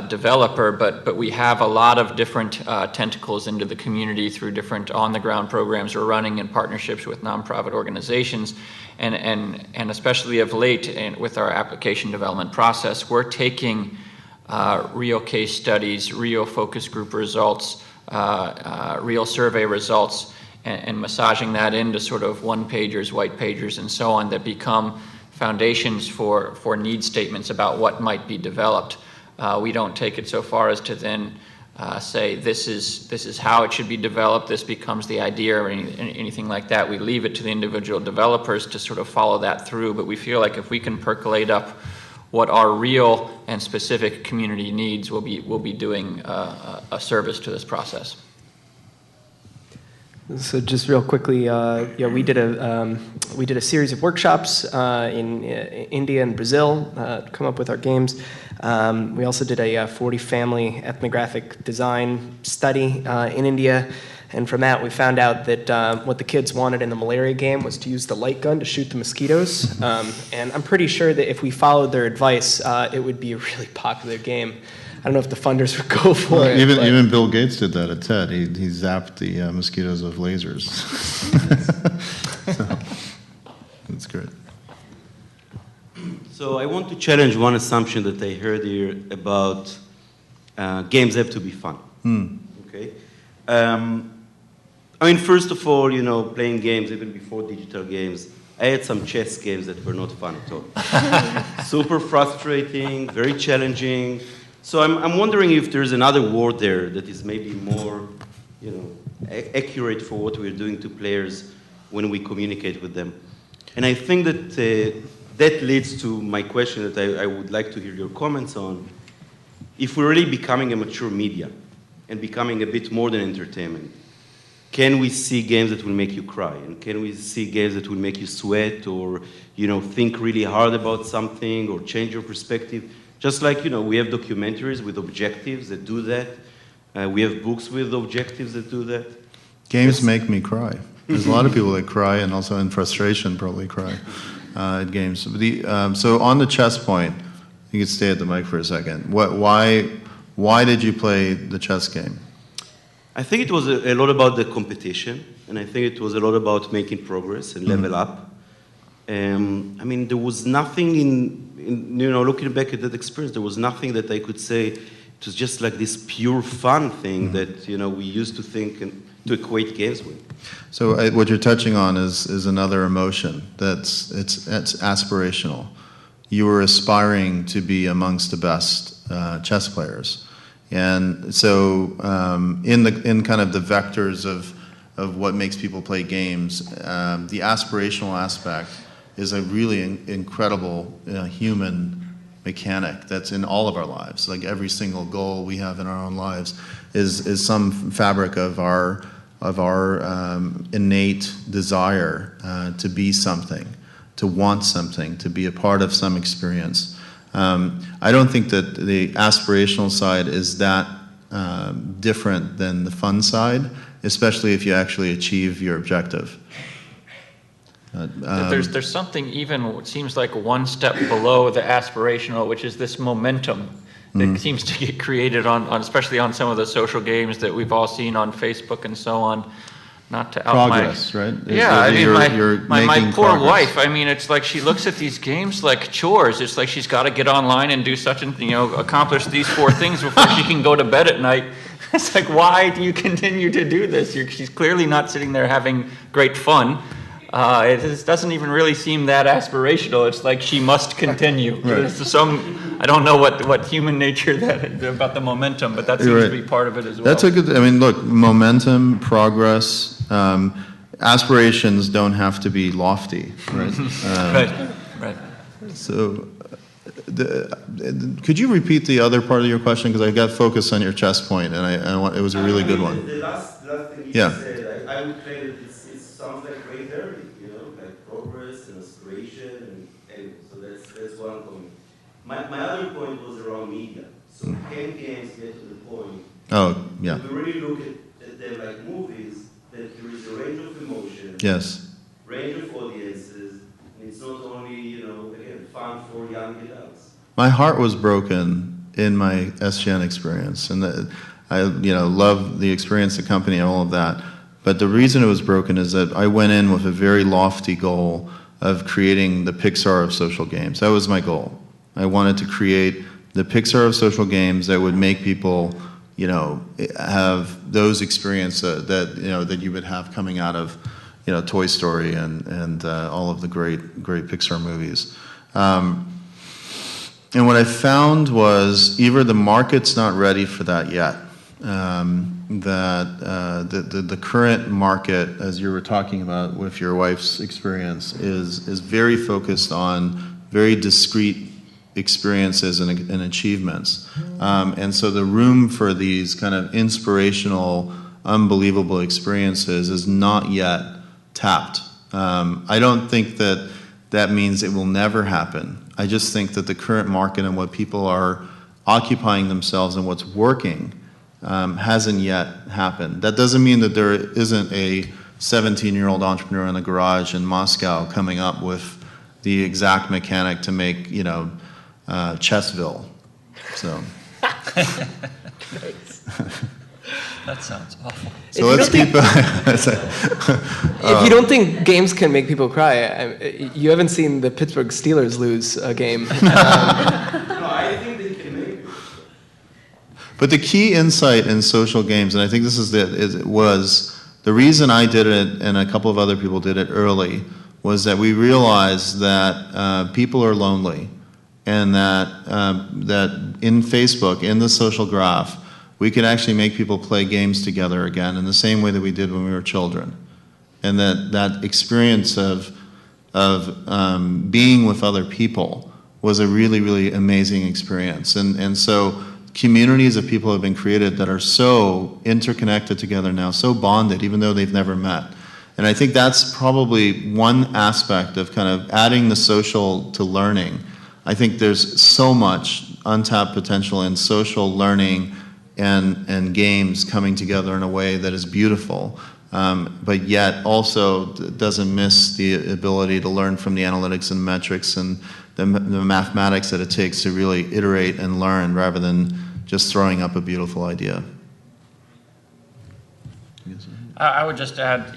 developer, but we have a lot of different tentacles into the community through different on-the-ground programs we're running in partnerships with nonprofit organizations, and especially of late with our application development process, we're taking real case studies, real focus group results, real survey results, and massaging that into sort of one-pagers, white-pagers, and so on that become foundations for need statements about what might be developed. We don't take it so far as to then say this is how it should be developed, this becomes the idea, or anything like that. We leave it to the individual developers to sort of follow that through, but we feel like if we can percolate up what our real and specific community needs, we'll be doing a service to this process. So just real quickly, we did a series of workshops in India and Brazil to come up with our games. We also did a 40-family ethnographic design study in India, and from that we found out that what the kids wanted in the malaria game was to use the light gun to shoot the mosquitoes. And I'm pretty sure that if we followed their advice, it would be a really popular game. I don't know if the funders would go for it. Even Bill Gates did that at TED. He zapped the mosquitoes with lasers. So, that's great. So I want to challenge one assumption that I heard here about games have to be fun. Okay. I mean, first of all, playing games even before digital games, I had some chess games that were not fun at all. Super frustrating, very challenging. So I'm wondering if there's another word there that is maybe more, accurate for what we're doing to players when we communicate with them. And I think that that leads to my question that I would like to hear your comments on. If we're really becoming a mature media and becoming a bit more than entertainment, can we see games that will make you cry? And can we see games that will make you sweat or, think really hard about something or change your perspective? Just like, we have documentaries with objectives that do that. We have books with objectives that do that. Games make me cry. There's a lot of people that cry and also in frustration probably cry at games. So on the chess point, you can stay at the mic for a second. Why did you play the chess game? I think it was a lot about the competition, and I think it was a lot about making progress and level up. There was nothing in looking back at that experience, there was nothing that I could say. It was just like this pure fun thing that, we used to think and to equate games with. So what you're touching on is another emotion it's aspirational. You were aspiring to be amongst the best chess players. And so in kind of the vectors of what makes people play games, the aspirational aspect is a really incredible human mechanic that's in all of our lives. Like every single goal we have in our own lives is some fabric of our innate desire to be something, to want something, to be a part of some experience. I don't think that the aspirational side is that different than the fun side, especially if you actually achieve your objective. There's something even what seems like one step below the aspirational, which is this momentum that seems to get created on especially on some of the social games that we've all seen on Facebook and so on. Not to out progress, right? Yeah, my poor progress. wife. It's like she looks at these games like chores. It's like she's got to get online and do such and accomplish these 4 things before she can go to bed at night. It's like, why do you continue to do this? She's clearly not sitting there having great fun. It doesn't even really seem that aspirational. It's like she must continue. Right. I don't know what human nature that about the momentum, but that seems to be part of it as well. That's a good. Look, momentum, progress, aspirations don't have to be lofty, right? Right. So, could you repeat the other part of your question, because I got focused on your chess point, and it was a really good one. The last thing you Yeah. said, I would claim that it sounds like great therapy, like progress and aspiration, and so that's one point. My other point was around media. So can games get to the point? Oh, yeah. We really look at them like movies, that there is a range of emotions, Yes. range of audiences, and it's not only, again, fun for young adults. My heart was broken in my SGN experience, and I love the experience, the company, and all of that. But the reason it was broken is that I went in with a very lofty goal of creating the Pixar of social games. That was my goal. I wanted to create the Pixar of social games that would make people, have those experiences that you would have coming out of, Toy Story and all of the great Pixar movies. And what I found was either the market's not ready for that yet. The current market, as you were talking about with your wife's experience, is very focused on very discrete experiences and achievements. And so the room for these kind of inspirational, unbelievable experiences is not yet tapped. I don't think that means it will never happen. I just think that the current market and what people are occupying themselves and what's working hasn't yet happened. That doesn't mean that there isn't a 17-year-old entrepreneur in the garage in Moscow coming up with the exact mechanic to make, Chessville. So. That sounds awful. So let's keep. If you don't think games can make people cry, you haven't seen the Pittsburgh Steelers lose a game. No, I think they can make it. But the key insight in social games, and I think this was the reason I did it and a couple of other people did it early, was that we realized that people are lonely, and that in Facebook, in the social graph, we could actually make people play games together again in the same way that we did when we were children. And that experience of being with other people was a really, really amazing experience. And so communities of people have been created that are so interconnected together now, so bonded, even though they've never met. And I think that's probably one aspect of kind of adding the social to learning. I think there's so much untapped potential in social learning and games coming together in a way that is beautiful, but yet also doesn't miss the ability to learn from the analytics and metrics and the mathematics that it takes to really iterate and learn rather than just throwing up a beautiful idea. I would just add,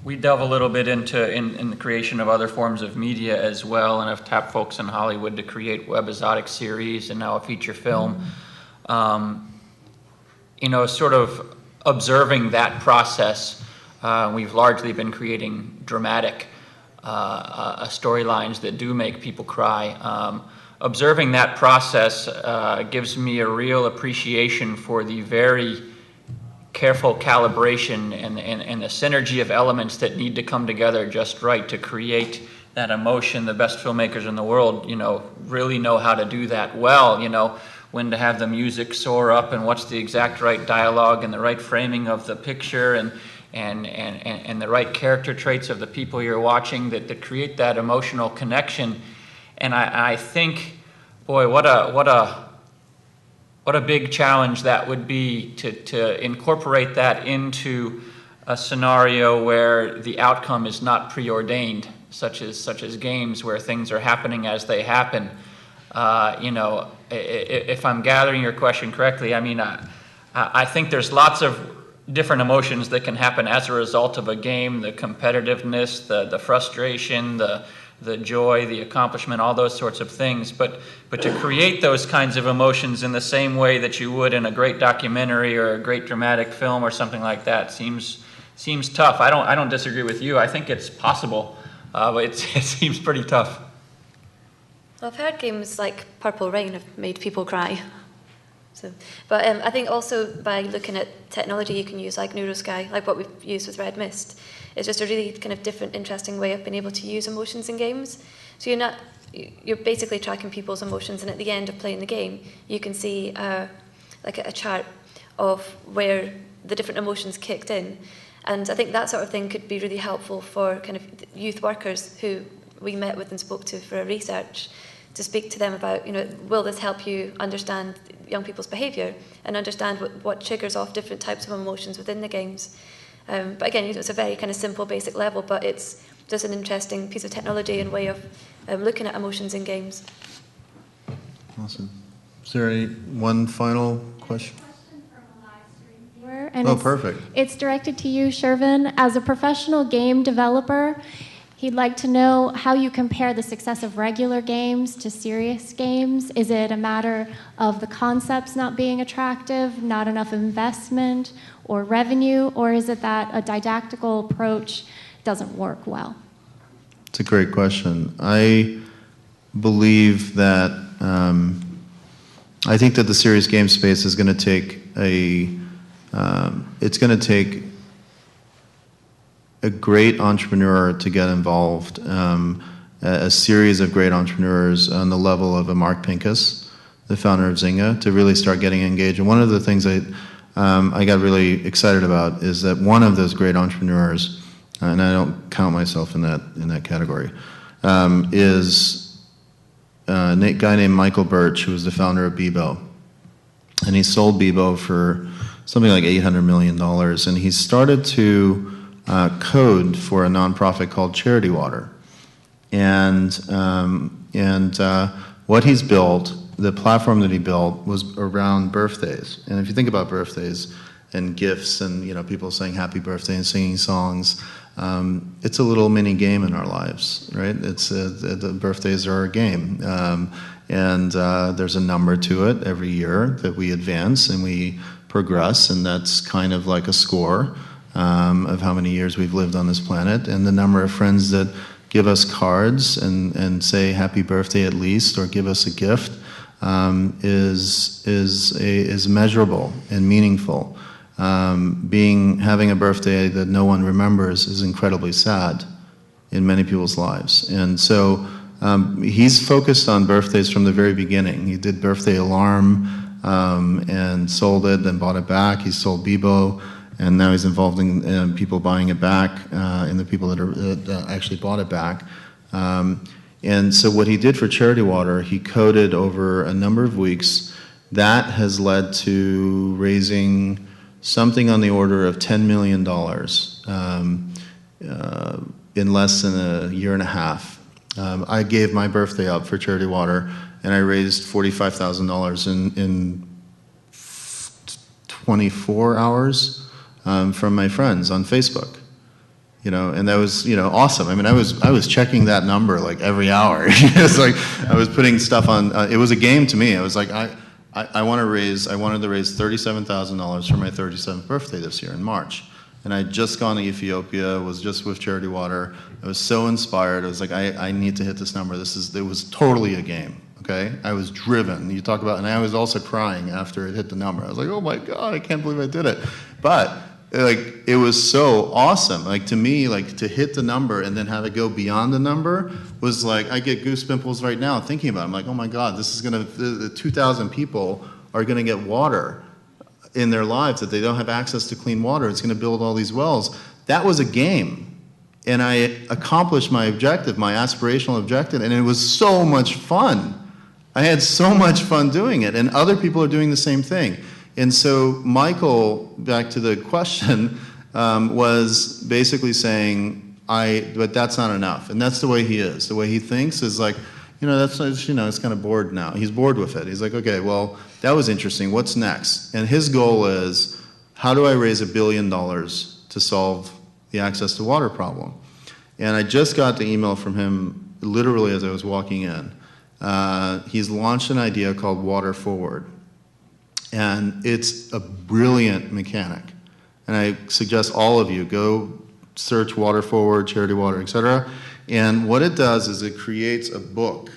we delve a little bit into in the creation of other forms of media as well, and have tapped folks in Hollywood to create webisotic series and now a feature film. Sort of observing that process, we've largely been creating dramatic storylines that do make people cry. Observing that process gives me a real appreciation for the very careful calibration and the synergy of elements that need to come together just right to create that emotion. The best filmmakers in the world, really know how to do that well, when to have the music soar up and what's the exact right dialogue and the right framing of the picture and the right character traits of the people you're watching that create that emotional connection. And I think, boy, what a big challenge that would be to incorporate that into a scenario where the outcome is not preordained, such as games where things are happening as they happen. If I'm gathering your question correctly, I think there's lots of different emotions that can happen as a result of a game: the competitiveness, the frustration, the joy, the accomplishment, all those sorts of things. But to create those kinds of emotions in the same way that you would in a great documentary or a great dramatic film or something like that seems tough. I don't disagree with you. I think it's possible, but it seems pretty tough. Well, I've heard games like Purple Rain have made people cry. But I think also by looking at technology you can use like NeuroSky, like what we've used with Red Mist. It's just a really kind of different, interesting way of being able to use emotions in games. So you're basically tracking people's emotions, and at the end of playing the game, you can see like a chart of where the different emotions kicked in. And I think that sort of thing could be really helpful for kind of youth workers who we met with and spoke to for our research, to speak to them about, will this help you understand young people's behaviour and understand what triggers off different types of emotions within the games. But again, it's a very kind of simple, basic level, but it's just an interesting piece of technology and way of looking at emotions in games. Awesome. Is there one final question? And perfect. It's directed to you, Shervin. As a professional game developer, he'd like to know how you compare the success of regular games to serious games. Is it a matter of the concepts not being attractive, not enough investment or revenue, or is it that a didactical approach doesn't work well? It's a great question. I believe that I think that the serious game space is going to take it's going to take a great entrepreneur to get involved, a series of great entrepreneurs on the level of a Mark Pincus, the founder of Zynga, to really start getting engaged. And one of the things I got really excited about is that one of those great entrepreneurs, and I don't count myself in that category, is a guy named Michael Birch, who was the founder of Bebo. And he sold Bebo for something like $800 million. And he started to code for a nonprofit called Charity Water. And what he's built, the platform that he built, was around birthdays. And if you think about birthdays and gifts and people saying happy birthday and singing songs, it's a little mini game in our lives, right? It's the birthdays are a game. And there's a number to it every year that we advance and we progress, and that's kind of like a score of how many years we've lived on this planet. And the number of friends that give us cards and say happy birthday at least, or give us a gift, is measurable and meaningful. Having a birthday that no one remembers is incredibly sad. in many people's lives. And so he's focused on birthdays from the very beginning. He did Birthday Alarm and sold it, then bought it back. He sold Bebo, and now he's involved in people buying it back, and the people that actually bought it back. And so what he did for Charity Water, he coded over a number of weeks. That has led to raising something on the order of $10 million in less than a year and a half. I gave my birthday up for Charity Water, and I raised $45,000 in 24 hours from my friends on Facebook. And that was, awesome. I mean, I was checking that number like every hour. It's like I was putting stuff on. It was a game to me. I was like, I wanted to raise $37,000 for my 37th birthday this year in March. And I'd just gone to Ethiopia, was just with Charity Water. I was so inspired. I was like, I need to hit this number. It was totally a game, okay? I was driven. You talk about, and I was also crying after it hit the number. I was like, oh my God, I can't believe I did it. But it was so awesome. To me, to hit the number and then have it go beyond the number was like, I get goose pimples right now thinking about it. I'm like, oh my God, this is the 2,000 people are gonna get water in their lives that they don't have access to clean water. It's gonna build all these wells. That was a game. And I accomplished my objective, my aspirational objective, and it was so much fun. I had so much fun doing it, and other people are doing the same thing. And so Michael, back to the question, was basically saying, but that's not enough. And that's the way he is. The way he thinks is like, it's kind of bored now. He's bored with it. He's like, okay, well, that was interesting. What's next? And his goal is, how do I raise $1 billion to solve the access to water problem? And I just got the email from him literally as I was walking in. He's launched an idea called Water Forward. And it's a brilliant mechanic. And I suggest all of you go search Water Forward, Charity Water, etc. And what it does is it creates a book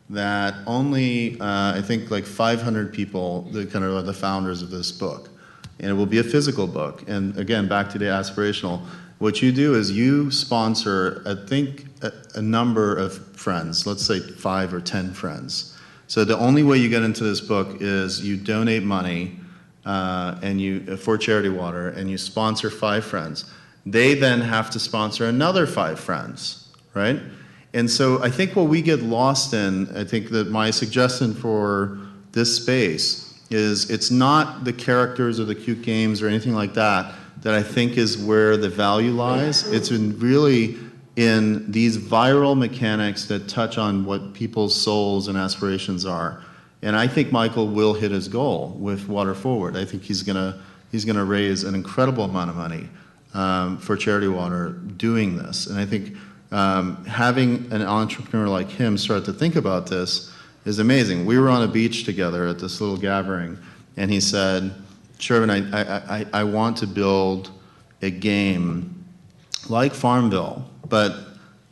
that only, I think, 500 people that kind of are the founders of this book. And it will be a physical book. And again, back to the aspirational. What you do is you sponsor, I think, a number of friends, let's say 5 or 10 friends. So the only way you get into this book is you donate money for Charity Water, and you sponsor 5 friends. They then have to sponsor another 5 friends, right? And so I think what we get lost in, I think that my suggestion for this space is it's not the characters or the cute games or anything like that that I think is where the value lies. It's really in these viral mechanics that touch on what people's souls and aspirations are. And I think Michael will hit his goal with Water Forward. I think he's gonna raise an incredible amount of money for Charity Water doing this. And I think having an entrepreneur like him start to think about this is amazing. We were on a beach together at this little gathering, and he said, Shervin, I want to build a game like Farmville, but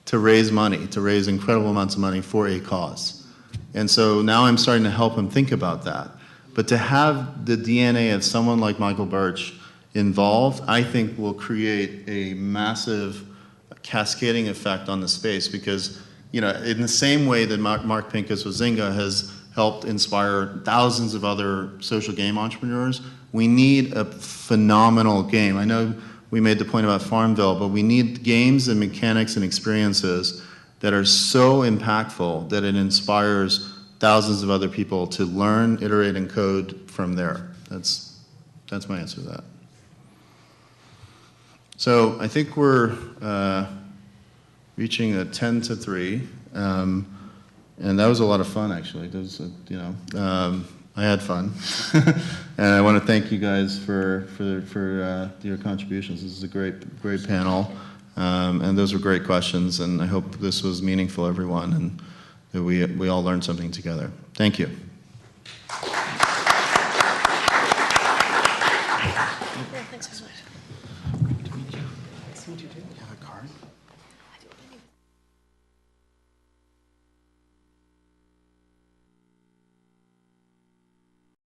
to raise money, to raise incredible amounts of money for a cause. And so now I'm starting to help him think about that. But to have the DNA of someone like Michael Birch involved, I think will create a massive cascading effect on the space, because, in the same way that Mark Pincus with Zynga has helped inspire thousands of other social game entrepreneurs, we need a phenomenal game. I know we made the point about Farmville, but we need games and mechanics and experiences that are so impactful that it inspires thousands of other people to learn, iterate, and code from there. That's my answer to that. So I think we're reaching a 10 to 3, and that was a lot of fun, actually. It was, I had fun, and I want to thank you guys for your contributions. This is a great panel, and those were great questions. And I hope this was meaningful, everyone, and that we all learned something together. Thank you.